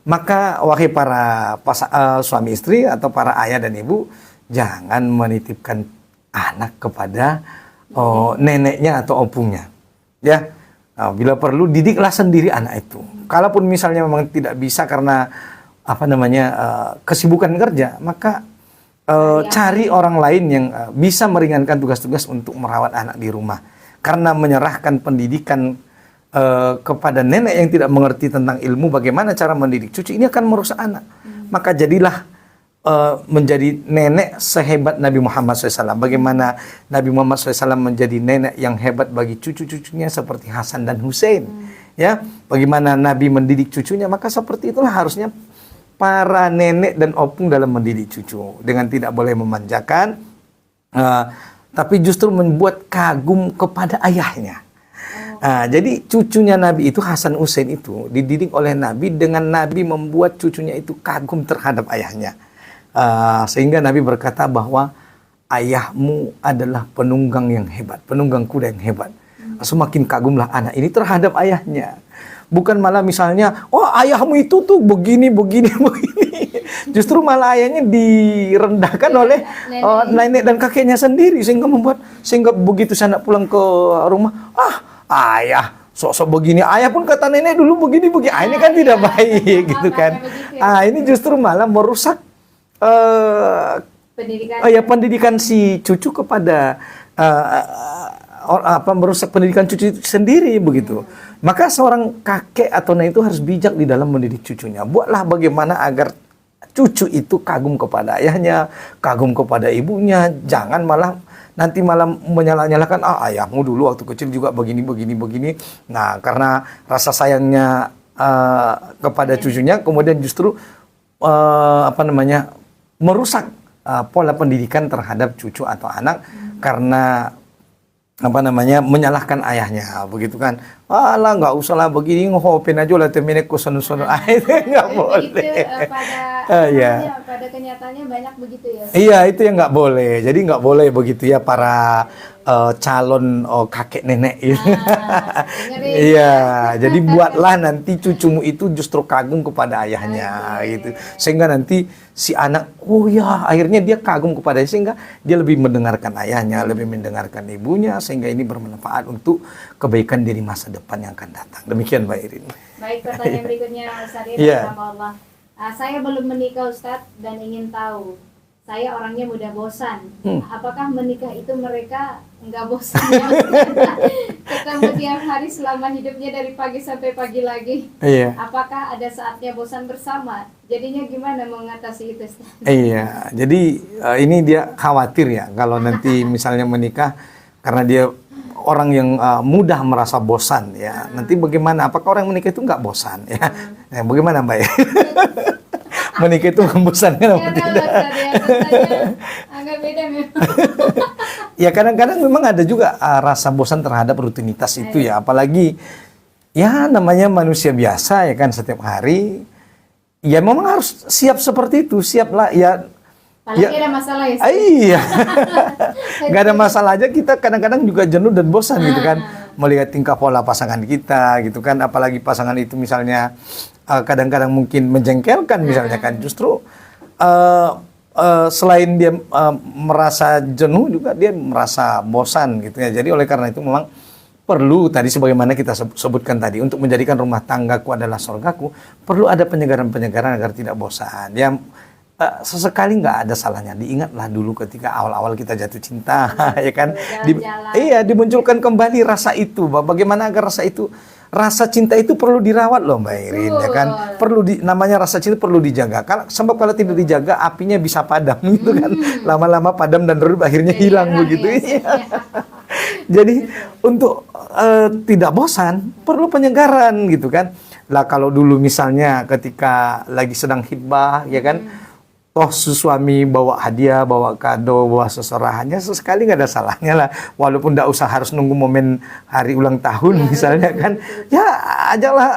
Maka wahai para suami istri atau para ayah dan ibu, jangan menitipkan anak kepada neneknya atau opungnya ya. Bila perlu didiklah sendiri anak itu. Kalaupun misalnya memang tidak bisa karena kesibukan kerja, maka cari orang lain yang bisa meringankan tugas-tugas untuk merawat anak di rumah. Karena menyerahkan pendidikan kepada nenek yang tidak mengerti tentang ilmu bagaimana cara mendidik cucu, ini akan merusak anak. Maka jadilah menjadi nenek sehebat Nabi Muhammad SAW. Bagaimana Nabi Muhammad SAW menjadi nenek yang hebat bagi cucu-cucunya seperti Hasan dan Hussein. Ya, bagaimana Nabi mendidik cucunya, maka seperti itulah harusnya para nenek dan opung dalam mendidik cucu. Dengan tidak boleh memanjakan, tapi justru membuat kagum kepada ayahnya. Jadi cucunya Nabi itu, Hasan Hussein itu dididik oleh Nabi dengan Nabi membuat cucunya itu kagum terhadap ayahnya. Sehingga Nabi berkata bahwa ayahmu adalah penunggang yang hebat, penunggang kuda yang hebat. Semakin kagumlah anak ini terhadap ayahnya. Bukan malah misalnya, oh ayahmu itu tuh begini. Justru malah ayahnya direndahkan oleh nenek dan kakeknya sendiri, sehingga begitu saya pulang ke rumah, ayah sok-sok begini, ayah pun kata nenek dulu begini. Ini kan tidak baik gitu kan. Ini justru malah merusak pendidikan si cucu kepada merusak pendidikan cucu itu sendiri begitu. Maka seorang kakek atau nenek itu harus bijak di dalam mendidik cucunya. Buatlah bagaimana agar cucu itu kagum kepada ayahnya, kagum kepada ibunya. Jangan malah nanti malah menyalah-nyalahkan, ayahmu dulu waktu kecil juga begini. Nah, karena rasa sayangnya kepada cucunya, kemudian justru merusak pola pendidikan terhadap cucu atau anak karena menyalahkan ayahnya begitu kan. Alah nggak usah lah begini, ngehopin aja lah temenek kosono-sono. Itu nggak boleh. Pada kenyataannya banyak begitu ya. Iya, itu yang nggak boleh. Jadi nggak boleh begitu ya para calon kakek nenek gitu. Iya, jadi buatlah nanti cucumu itu justru kagum kepada ayahnya gitu. Sehingga nanti si anak, oh ya, akhirnya dia kagum kepada ayahnya, sehingga dia lebih mendengarkan ayahnya, lebih mendengarkan ibunya, sehingga ini bermanfaat untuk kebaikan diri masa depan yang akan datang. Demikian Mbak Irin. Baik, pertanyaan berikutnya Ustaz Irin, Allah. Saya belum menikah Ustaz dan ingin tahu, saya orangnya mudah bosan. Apakah menikah itu mereka nggak bosan ya? Ketemu tiap hari selama hidupnya dari pagi sampai pagi lagi. Iya. Apakah ada saatnya bosan bersama? Jadinya gimana mengatasi itu Ustaz? Iya, jadi ini dia khawatir ya kalau nanti misalnya menikah karena dia orang yang mudah merasa bosan ya. Nanti bagaimana? Apakah orang menikah itu nggak bosan ya? Bagaimana Mbak? Menikah itu membosankan apa tidak? Agak beda memang. Ya kadang-kadang memang ada juga rasa bosan terhadap rutinitas itu ya. Apalagi ya namanya manusia biasa ya kan, setiap hari. Ya memang harus siap seperti itu, siaplah ya. Apalagi ada masalah ya. Iya. Nggak ada masalah aja, kita kadang-kadang juga jenuh dan bosan gitu kan. Melihat tingkah pola pasangan kita gitu kan. Apalagi pasangan itu misalnya kadang-kadang mungkin menjengkelkan misalnya kan. Justru selain dia merasa jenuh juga dia merasa bosan gitu ya. Jadi oleh karena itu memang perlu tadi sebagaimana kita sebutkan tadi, untuk menjadikan rumah tanggaku adalah surgaku, perlu ada penyegaran-penyegaran agar tidak bosan. Ya, sesekali nggak ada salahnya diingatlah dulu ketika awal-awal kita jatuh cinta, ya kan? Dimunculkan kembali rasa itu. Bagaimana agar rasa cinta itu perlu dirawat loh Mbak Irin, ya kan? Namanya rasa cinta perlu dijaga. Sebab kalau tidak dijaga, apinya bisa padam gitu kan. Lama-lama padam dan redup akhirnya hilang begitu. Jadi untuk tidak bosan perlu penyegaran gitu kan. Lah kalau dulu misalnya ketika lagi sedang khitbah, ya kan, toh suami bawa hadiah, bawa kado, bawa seserahannya, sesekali nggak ada salahnya lah. Walaupun nggak usah harus nunggu momen hari ulang tahun misalnya kan. Ya ajalah,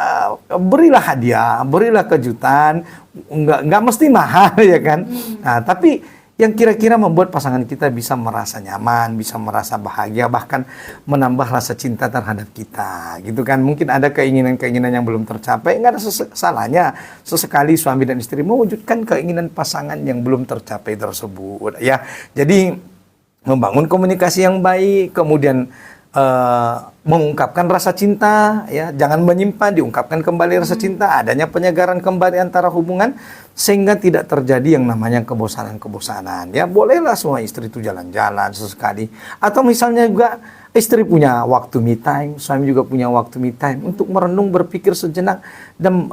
berilah hadiah, berilah kejutan, nggak mesti mahal ya kan. Nah tapi yang kira-kira membuat pasangan kita bisa merasa nyaman, bisa merasa bahagia, bahkan menambah rasa cinta terhadap kita, gitu kan. Mungkin ada keinginan-keinginan yang belum tercapai, nggak ada salahnya sesekali suami dan istri mewujudkan keinginan pasangan yang belum tercapai tersebut, ya. Jadi membangun komunikasi yang baik, kemudian mengungkapkan rasa cinta, ya, jangan menyimpan, diungkapkan kembali rasa cinta, adanya penyegaran kembali antara hubungan sehingga tidak terjadi yang namanya kebosanan-kebosanan. Ya, bolehlah semua istri itu jalan-jalan sesekali, atau misalnya juga istri punya waktu me time, suami juga punya waktu me time untuk merenung, berpikir sejenak, dan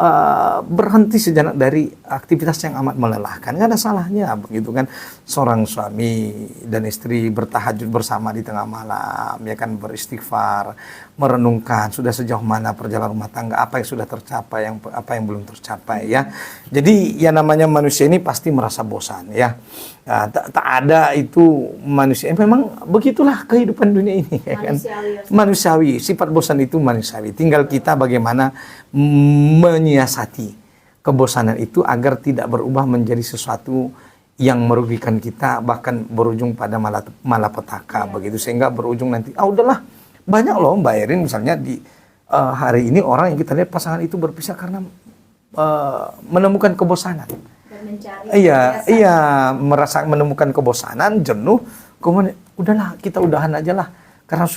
berhenti sejenak dari aktivitas yang amat melelahkan. Nggak ada salahnya begitu kan, seorang suami dan istri bertahajud bersama di tengah malam, ya kan, beristighfar, merenungkan sudah sejauh mana perjalanan rumah tangga, apa yang sudah tercapai, apa yang belum tercapai, ya. Jadi yang namanya manusia ini pasti merasa bosan, ya. Nah, tak ada itu manusia. Memang begitulah kehidupan dunia ini, ya kan? Manusiawi. Sifat bosan itu manusiawi. Tinggal kita bagaimana menyiasati kebosanan itu agar tidak berubah menjadi sesuatu yang merugikan kita, bahkan berujung pada malapetaka, begitu, sehingga berujung nanti, udahlah. Banyak loh Mbak Erin, misalnya di hari ini orang yang kita lihat pasangan itu berpisah karena menemukan kebosanan. Iya, merasa menemukan kebosanan, jenuh, kemudian udahlah kita udahan aja lah, karena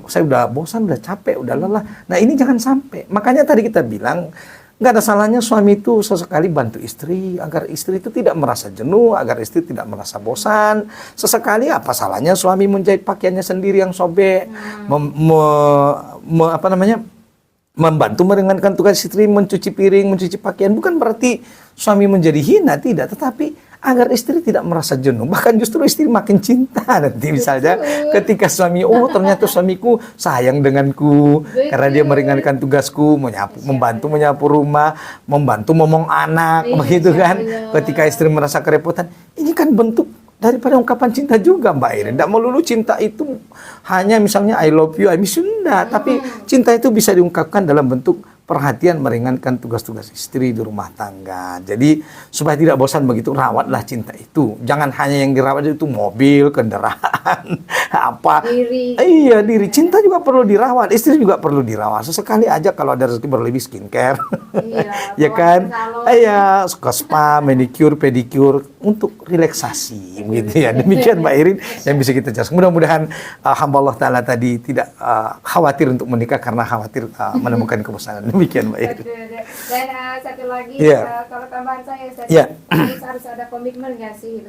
saya udah bosan, udah capek, udah lelah. Nah ini jangan sampai. Makanya tadi kita bilang nggak ada salahnya suami itu sesekali bantu istri agar istri itu tidak merasa jenuh, agar istri tidak merasa bosan. Sesekali apa salahnya suami menjahit pakaiannya sendiri yang sobek, membantu meringankan tugas istri, mencuci piring, mencuci pakaian. Bukan berarti suami menjadi hina, tidak, tetapi agar istri tidak merasa jenuh. Bahkan justru istri makin cinta nanti misalnya ketika suami, ternyata suamiku sayang denganku karena dia meringankan tugasku, membantu menyapu rumah, membantu momong anak, begitu kan. Ketika istri merasa kerepotan, ini kan bentuk daripada ungkapan cinta juga Mbak Irin. Tidak melulu cinta itu hanya misalnya I love you, I miss you, enggak. Tapi cinta itu bisa diungkapkan dalam bentuk perhatian meringankan tugas-tugas istri di rumah tangga. Jadi supaya tidak bosan begitu, rawatlah cinta itu. Jangan hanya yang dirawat itu mobil, kendaraan, apa. Diri. Cinta juga perlu dirawat, istri juga perlu dirawat. Sesekali aja kalau ada rezeki berlebih skincare. Ya kan? Ke spa, manicure, pedicure untuk relaksasi begitu ya. Demikian Mbak Irin yang bisa kita jelaskan. Mudah-mudahan hamba Allah Ta'ala tadi tidak khawatir untuk menikah karena khawatir menemukan kebosanan. Demikian Mbak Irin. Dan satu lagi, kalau tambahan saya, harus ada komitmen nggak sih?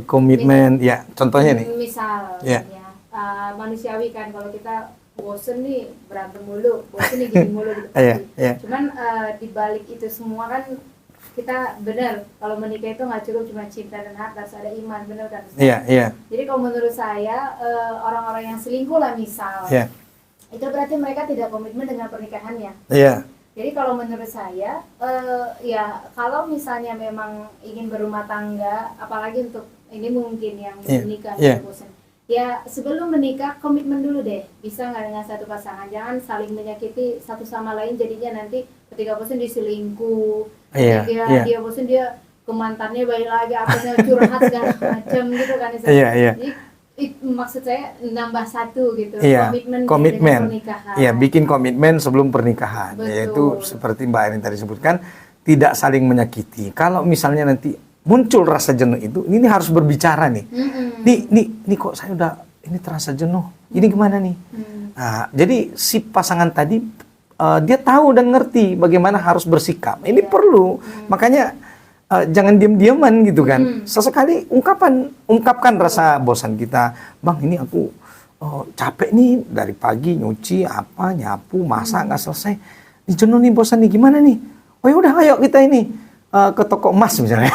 Komitmen, ya. Contohnya nih. Misal, manusiawi kan kalau kita bosen nih berantem mulu, bosen nih gini mulu gitu. Cuman di balik itu semua kan kita benar kalau menikah itu nggak cukup cuma cinta dan harta, harus ada iman, benar kan? Jadi kalau menurut saya orang-orang yang selingkuh lah misal. Itu berarti mereka tidak komitmen dengan pernikahannya. Jadi kalau menurut saya, kalau misalnya memang ingin berumah tangga, apalagi untuk ini mungkin yang menikah, bosan. Ya sebelum menikah komitmen dulu deh, bisa nggak dengan satu pasangan, jangan saling menyakiti satu sama lain, jadinya nanti ketika bosan diselingkuh, dia bosan dia ke mantannya balik lagi, apa curhat segala macam gitu kan. Jadi maksud saya nambah satu gitu, komitmen pernikahan. Bikin komitmen sebelum pernikahan. Betul. Yaitu seperti Mbak Erin tadi sebutkan, tidak saling menyakiti. Kalau misalnya nanti muncul rasa jenuh itu, ini harus berbicara nih. Nih kok saya udah ini terasa jenuh. Ini gimana nih? Nah, jadi si pasangan tadi dia tahu dan ngerti bagaimana harus bersikap. Ini perlu. Makanya jangan diam-diaman gitu kan. Sesekali ungkapkan rasa bosan kita. Bang, ini aku capek nih dari pagi nyuci apa, nyapu, masak nggak selesai. Jenuh nih, bosan nih, gimana nih? Oh ya udah, ayo kita ini ke toko emas misalnya.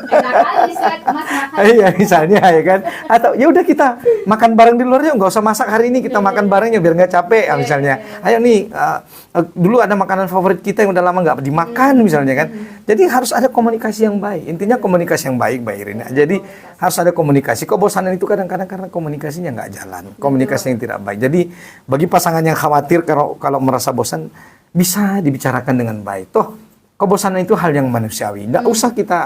Enak kali saya emas makan. Iya misalnya ya kan, atau ya udah kita makan bareng di luar yuk, nggak usah masak hari ini, kita makan bareng ya biar nggak capek misalnya. Ayo nih dulu ada makanan favorit kita yang udah lama nggak dimakan misalnya kan. Jadi harus ada komunikasi yang baik. Intinya komunikasi yang baik, Mbak Irin. Jadi harus ada komunikasi. Kebosanan itu kadang-kadang karena komunikasinya nggak jalan, komunikasi yang tidak baik. Jadi bagi pasangan yang khawatir kalau merasa bosan, bisa dibicarakan dengan baik. Toh kebosanan itu hal yang manusiawi. Nggak usah kita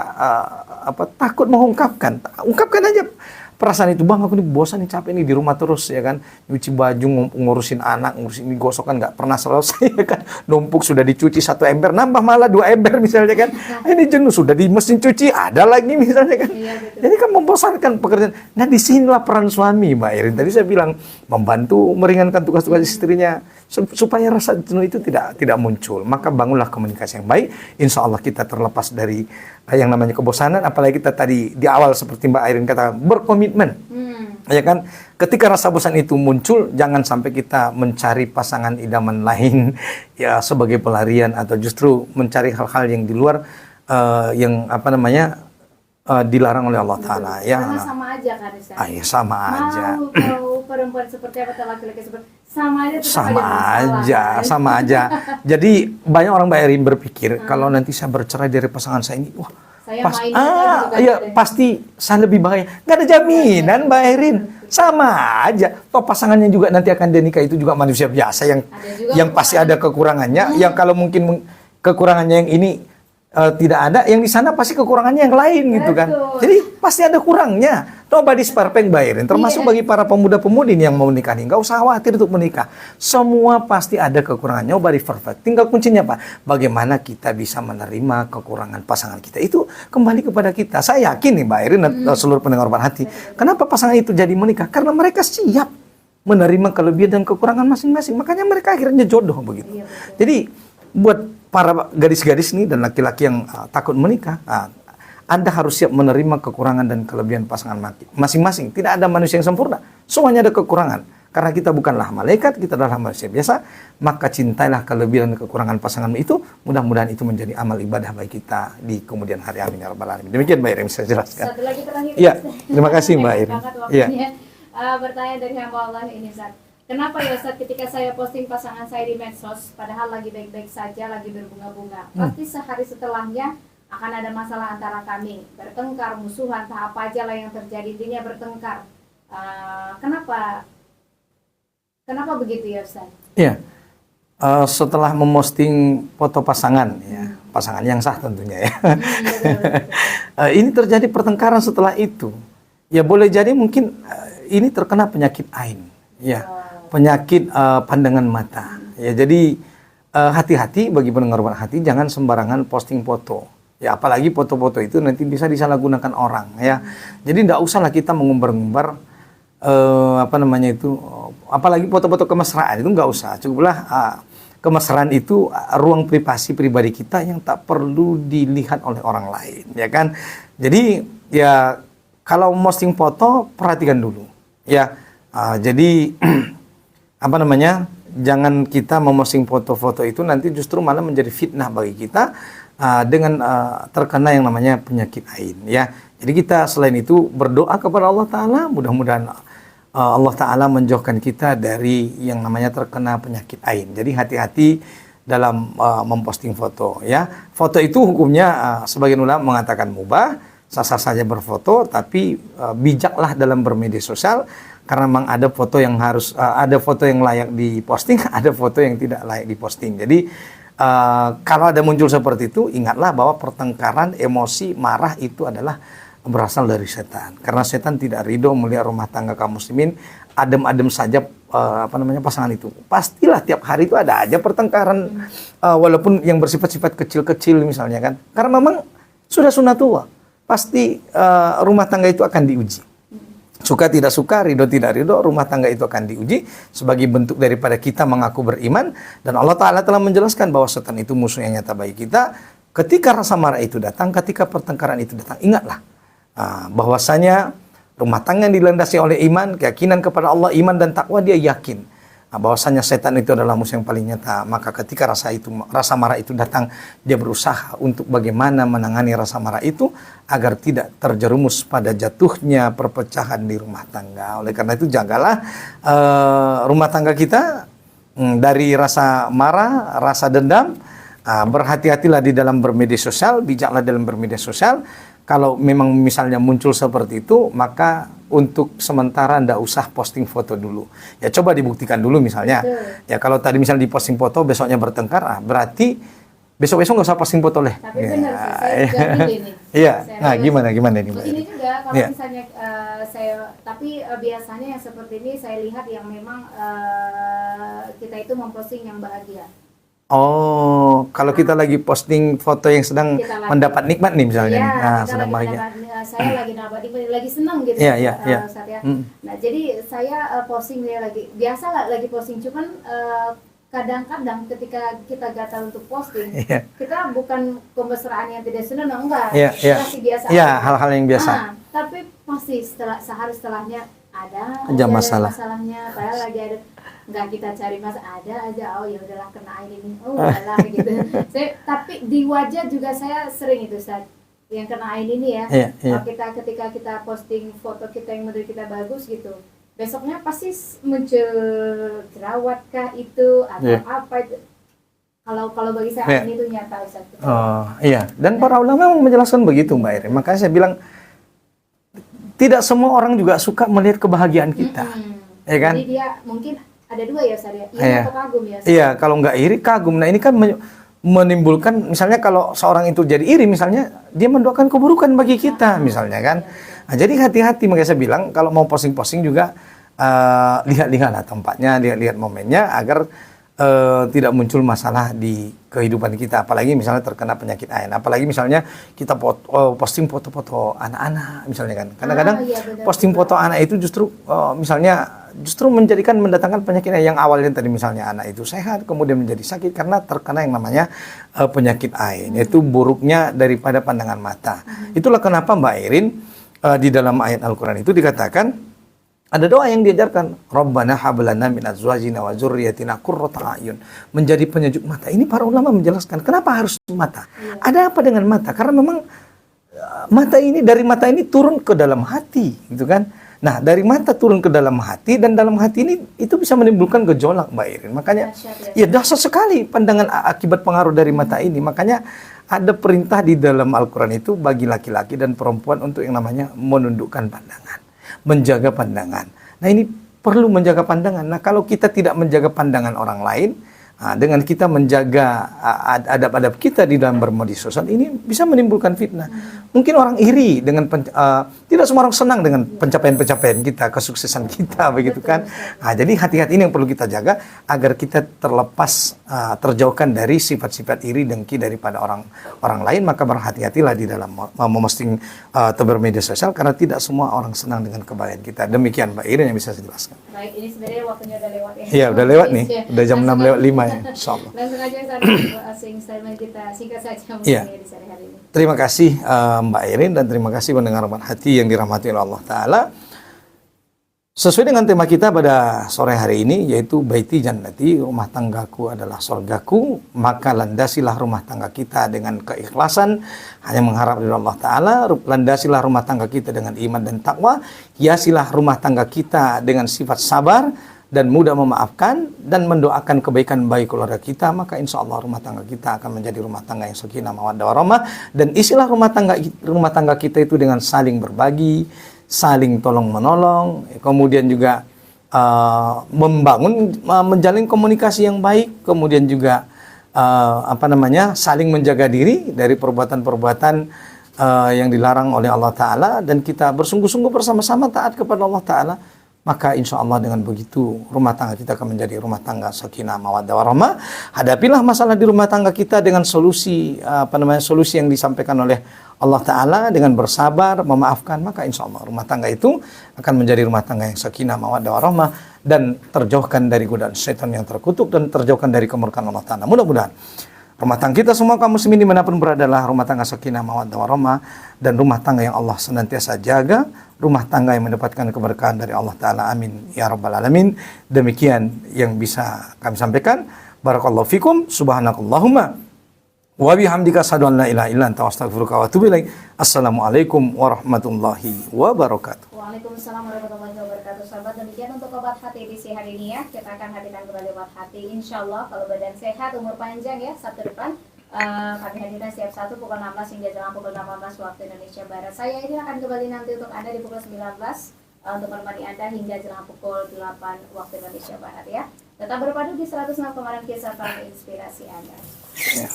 takut mengungkapkan. Ungkapkan aja perasaan itu. Bang, aku ini bosan nih, capek nih di rumah terus ya kan. Nyuci baju, ngurusin anak, ngurusin ini, gosokan nggak pernah selesai ya kan. Numpuk sudah dicuci 1 ember, nambah malah 2 ember misalnya kan. Ini jenuh, sudah di mesin cuci ada lagi misalnya kan. Jadi kan membosankan pekerjaan. Nah disinilah peran suami, Mbak Irin. Tadi saya bilang membantu meringankan tugas-tugas istrinya supaya rasa jenuh itu tidak muncul. Maka bangunlah komunikasi yang baik. Insya Allah kita terlepas dari yang namanya kebosanan. Apalagi kita tadi di awal seperti Mbak Irin katakan, berkomitmen. Ya kan, ketika rasa bosan itu muncul, jangan sampai kita mencari pasangan idaman lain ya sebagai pelarian, atau justru mencari hal-hal yang di luar yang dilarang oleh Allah Ta'ala. Ya, karena sama aja kan, Ustaz. Iya, sama aja. Mau perempuan seperti apa atau laki-laki seperti sama aja. Sama aja. Jadi banyak orang Mbak Irin berpikir kalau nanti saya bercerai dari pasangan saya ini, wah, pasti saya lebih bahagia. Nggak ada jaminan, Mbak Irin. Sama aja. Toh pasangannya juga nanti akan dia nikah itu juga manusia biasa yang pasti ada kekurangannya. Yang kalau mungkin kekurangannya yang ini tidak ada, yang di sana pasti kekurangannya yang lain gitu kan. Jadi pasti ada kurangnya. Nobody's perfect, Mbak Irin. Termasuk bagi para pemuda-pemudi yang mau menikah nih, nggak usah khawatir untuk menikah. Semua pasti ada kekurangannya. Nobody perfect. Tinggal kuncinya apa? Bagaimana kita bisa menerima kekurangan pasangan kita. Itu kembali kepada kita. Saya yakin nih, Mbak Irin dan seluruh pendengar Hati. Kenapa pasangan itu jadi menikah? Karena mereka siap menerima kelebihan dan kekurangan masing-masing. Makanya mereka akhirnya jodoh begitu. Jadi buat para gadis-gadis nih dan laki-laki yang takut menikah, Anda harus siap menerima kekurangan dan kelebihan pasangan masing-masing. Tidak ada manusia yang sempurna. Semuanya ada kekurangan. Karena kita bukanlah malaikat, kita adalah manusia biasa. Maka cintailah kelebihan dan kekurangan pasangan itu. Mudah-mudahan itu menjadi amal ibadah bagi kita di kemudian hari. Amin ya rabbal alamin. Demikian Mbak Irin saya jelaskan. Satu lagi terakhir. Ya, terima kasih Mbak Irin. Iya. Bertanya dari hamba Allah ini, Ustaz. Kenapa ya Ustaz ketika saya posting pasangan saya di medsos, padahal lagi baik-baik saja, lagi berbunga-bunga, pasti sehari setelahnya akan ada masalah antara kami, bertengkar, musuhan, tak apa aja lah yang terjadi, intinya bertengkar. Kenapa begitu ya Ustaz? Iya, setelah memosting foto pasangan, ya pasangan yang sah tentunya ya, ini terjadi pertengkaran setelah itu. Ya boleh jadi mungkin ini terkena penyakit ain, ya. Penyakit pandangan mata. Ya, jadi hati-hati bagi pendengar hati, jangan sembarangan posting foto. Ya, apalagi foto-foto itu nanti bisa disalahgunakan orang. Ya, jadi tidak usahlah kita mengumbar-ngumbar apalagi foto-foto kemesraan itu nggak usah. Cukuplah kemesraan itu ruang pribadi kita yang tak perlu dilihat oleh orang lain. Ya kan. Jadi ya kalau posting foto perhatikan dulu. Ya, jadi jangan kita memposting foto-foto itu nanti justru malah menjadi fitnah bagi kita dengan terkena yang namanya penyakit ain ya. Jadi kita selain itu berdoa kepada Allah Ta'ala, mudah-mudahan Allah Ta'ala menjauhkan kita dari yang namanya terkena penyakit ain. Jadi hati-hati dalam memposting foto ya. Foto itu hukumnya sebagian ulama mengatakan mubah, sah-sah saja berfoto, tapi bijaklah dalam bermedia sosial. Karena memang ada foto yang ada foto yang layak diposting, ada foto yang tidak layak diposting. Jadi kalau ada muncul seperti itu, ingatlah bahwa pertengkaran, emosi, marah itu adalah berasal dari setan. Karena setan tidak ridho melihat rumah tangga kaum muslimin adem-adem saja pasangan itu. Pastilah tiap hari itu ada aja pertengkaran, walaupun yang bersifat-sifat kecil-kecil misalnya kan. Karena memang sudah sunatullah, pasti rumah tangga itu akan diuji. Suka tidak suka, ridho tidak ridho, rumah tangga itu akan diuji sebagai bentuk daripada kita mengaku beriman. Dan Allah Ta'ala telah menjelaskan bahwa setan itu musuh yang nyata bagi kita. Ketika rasa marah itu datang, ketika pertengkaran itu datang, ingatlah bahwasanya rumah tangga yang dilandasi oleh iman, keyakinan kepada Allah, iman dan takwa, dia yakin bahwasanya setan itu adalah musuh yang paling nyata. Maka ketika rasa marah itu datang, dia berusaha untuk bagaimana menangani rasa marah itu agar tidak terjerumus pada jatuhnya perpecahan di rumah tangga. Oleh karena itu jagalah rumah tangga kita dari rasa marah, rasa dendam. Berhati-hatilah di dalam bermedia sosial, bijaklah dalam bermedia sosial. Kalau memang misalnya muncul seperti itu, maka untuk sementara ndak usah posting foto dulu. Ya coba dibuktikan dulu misalnya. Ya kalau tadi misalnya diposting foto, besoknya bertengkar, berarti besok-besok nggak usah posting foto leh. Tapi benar sih, saya juga dulu ini. Iya, nah gimana ini Mbak? Ini juga kalau Ya. misalnya tapi biasanya yang seperti ini saya lihat yang memang kita itu memposting yang bahagia. Oh, kalau kita lagi posting foto yang sedang mendapat nikmat nih misalnya, sedang bahagia. Saya lagi dapat lagi senang gitu. Iya. Saat ya. Nah, jadi saya posting dia lagi biasa lah lagi posting, cuman kadang-kadang ketika kita gatal untuk posting, kita bukan kemesraan yang tidak senang, enggak. Masih biasa. Iya, hal-hal yang biasa. Tapi pasti sehari setelahnya ada masalahnya, padahal lagi ada, nggak kita cari ada aja, oh ya udahlah kena air ini, oh udahlah gitu. Tapi di wajah juga saya sering itu yang kena air ini ya. Ketika kita posting foto kita yang menurut kita bagus gitu, besoknya pasti muncul jerawat kah itu atau apa itu. Kalau bagi saya ini tuh nyata Ustaz. Oh iya, dan para ulama menjelaskan begitu Mbak Irin. Makanya saya bilang tidak semua orang juga suka melihat kebahagiaan kita, ya kan? Jadi dia mungkin ada dua ya Ustaz ya, iri atau kagum ya Ustaz? Iya, kalau nggak iri, kagum. Nah ini kan menimbulkan, misalnya kalau seorang itu jadi iri, misalnya dia mendoakan keburukan bagi kita, misalnya kan. Nah, jadi hati-hati, makanya saya bilang kalau mau posting-posting juga lihat-lihatlah tempatnya, lihat-lihat momennya agar tidak muncul masalah di kehidupan kita, apalagi misalnya terkena penyakit ain, apalagi misalnya kita posting foto-foto anak-anak misalnya kan, kadang-kadang posting foto anak itu justru mendatangkan penyakit yang awalnya tadi misalnya anak itu sehat kemudian menjadi sakit karena terkena yang namanya penyakit ain, yaitu buruknya daripada pandangan mata. Itulah kenapa Mbak Irin di dalam ayat Al-Quran itu dikatakan ada doa yang diajarkan, Rabbana hablana min azwajina wa dzurriyyatina qurrata a'yun, menjadi penyejuk mata. Ini para ulama menjelaskan kenapa harus mata. Ada apa dengan mata? Karena memang dari mata ini turun ke dalam hati, gitu kan? Nah, dari mata turun ke dalam hati, dan dalam hati ini itu bisa menimbulkan gejolak, Mbak Irin. Makanya ya dahsyat sekali pandangan akibat pengaruh dari mata ini. Makanya ada perintah di dalam Al-Quran itu bagi laki-laki dan perempuan untuk yang namanya menundukkan pandangan, menjaga pandangan. Nah ini perlu menjaga pandangan. Nah kalau kita tidak menjaga pandangan orang lain, dengan kita menjaga adab-adab kita di dalam bermedia sosial, ini bisa menimbulkan fitnah. Mungkin orang iri dengan tidak semua orang senang dengan pencapaian-pencapaian kita, kesuksesan kita, begitu kan? Jadi hati-hati ini yang perlu kita jaga agar kita terjauhkan dari sifat-sifat iri dengki daripada orang lain. Maka berhati-hatilah di dalam memposting atau bermedia sosial, karena tidak semua orang senang dengan kebahagiaan kita. Demikian Mbak Irin yang bisa saya jelaskan. Baik, ini sebenarnya waktunya udah lewat ya. Iya, udah lewat nih. Udah jam 6:05 ya, insyaallah. Langsung aja statement kita singkat saja mungkin di sore hari ini. Terima kasih Mbak Irin, dan terima kasih pendengar Rahmat Hati yang dirahmati oleh Allah Ta'ala. Sesuai dengan tema kita pada sore hari ini, yaitu Baiti Jannati, rumah tanggaku adalah surgaku, maka landasilah rumah tangga kita dengan keikhlasan, hanya mengharap dari Allah Ta'ala. Landasilah rumah tangga kita dengan iman dan takwa, hiasilah rumah tangga kita dengan sifat sabar dan mudah memaafkan, dan mendoakan kebaikan bagi keluarga kita, maka insya Allah rumah tangga kita akan menjadi rumah tangga yang sakinah mawaddah warahmah. Dan isilah rumah tangga kita itu dengan saling berbagi, saling tolong menolong, kemudian juga menjalin komunikasi yang baik, kemudian juga saling menjaga diri dari perbuatan-perbuatan yang dilarang oleh Allah Ta'ala, dan kita bersungguh-sungguh bersama-sama taat kepada Allah Ta'ala. maka insya Allah dengan begitu rumah tangga kita akan menjadi rumah tangga sakinah mawaddah warahmah. Hadapilah masalah di rumah tangga kita dengan solusi solusi yang disampaikan oleh Allah Ta'ala dengan bersabar, memaafkan, maka insya Allah rumah tangga itu akan menjadi rumah tangga yang sakinah mawaddah warahmah dan terjauhkan dari godaan syaitan yang terkutuk dan terjauhkan dari kemurkaan Allah Ta'ala. Mudah-mudahan rumah tangga kita semua kaum muslimin dimanapun berada adalah rumah tangga sakinah mawaddah warahmah dan rumah tangga yang Allah senantiasa jaga, rumah tangga yang mendapatkan keberkahan dari Allah Ta'ala. Amin ya rabbal alamin. Demikian yang bisa kami sampaikan. Barakallahu fikum. Subhanakallahumma wa bihamdika asyhadu an la ilaha illa anta astaghfiruka wa atubu ilaik. Assalamualaikum warahmatullahi wabarakatuh. Waalaikumsalam warahmatullahi wabarakatuh. Sahabat, demikian untuk obat hati edisi hari ini ya. Kita akan hadirkan kembali obat hati insyaallah kalau badan sehat, umur panjang ya, Sabtu depan. Kami hadirkan setiap satu pukul 16 hingga jam pukul 18 waktu Indonesia Barat. Saya ini akan kembali nanti untuk Anda di pukul 19 untuk menemani Anda hingga jam pukul 8 waktu Indonesia Barat ya. Tetap berpadu di 106,6 Kisah Kami Inspirasi Anda. Ya.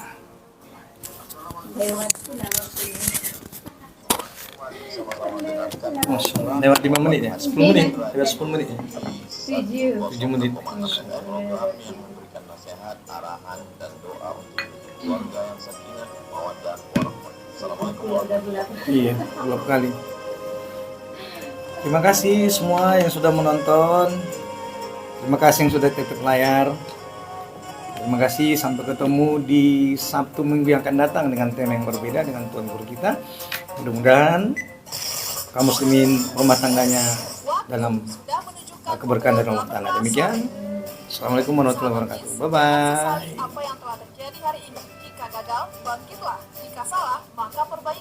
Lewat 5 menit ya? 10 menit? Lewat 10 menit ya? 7 menit. Memberikan nasihat, arahan, dan doa untuk keluarga yang sakinah, mawaddah, warahmah. Assalamualaikum warahmatullahi wabarakatuh. Iya, belum kali. Terima kasih semua yang sudah menonton. Terima kasih yang sudah titip layar. Terima kasih, sampai ketemu di Sabtu minggu yang akan datang dengan tema yang berbeda dengan Tuan Guru kita. Mudah-mudahan kaum muslimin rumah tangganya dalam keberkahan dari Allah Ta'ala. Demikian. Assalamualaikum warahmatullahi wabarakatuh. Bye-bye. Apa yang telah terjadi hari ini? Jika gagal, bangkitlah. Jika salah, maka perbaiki.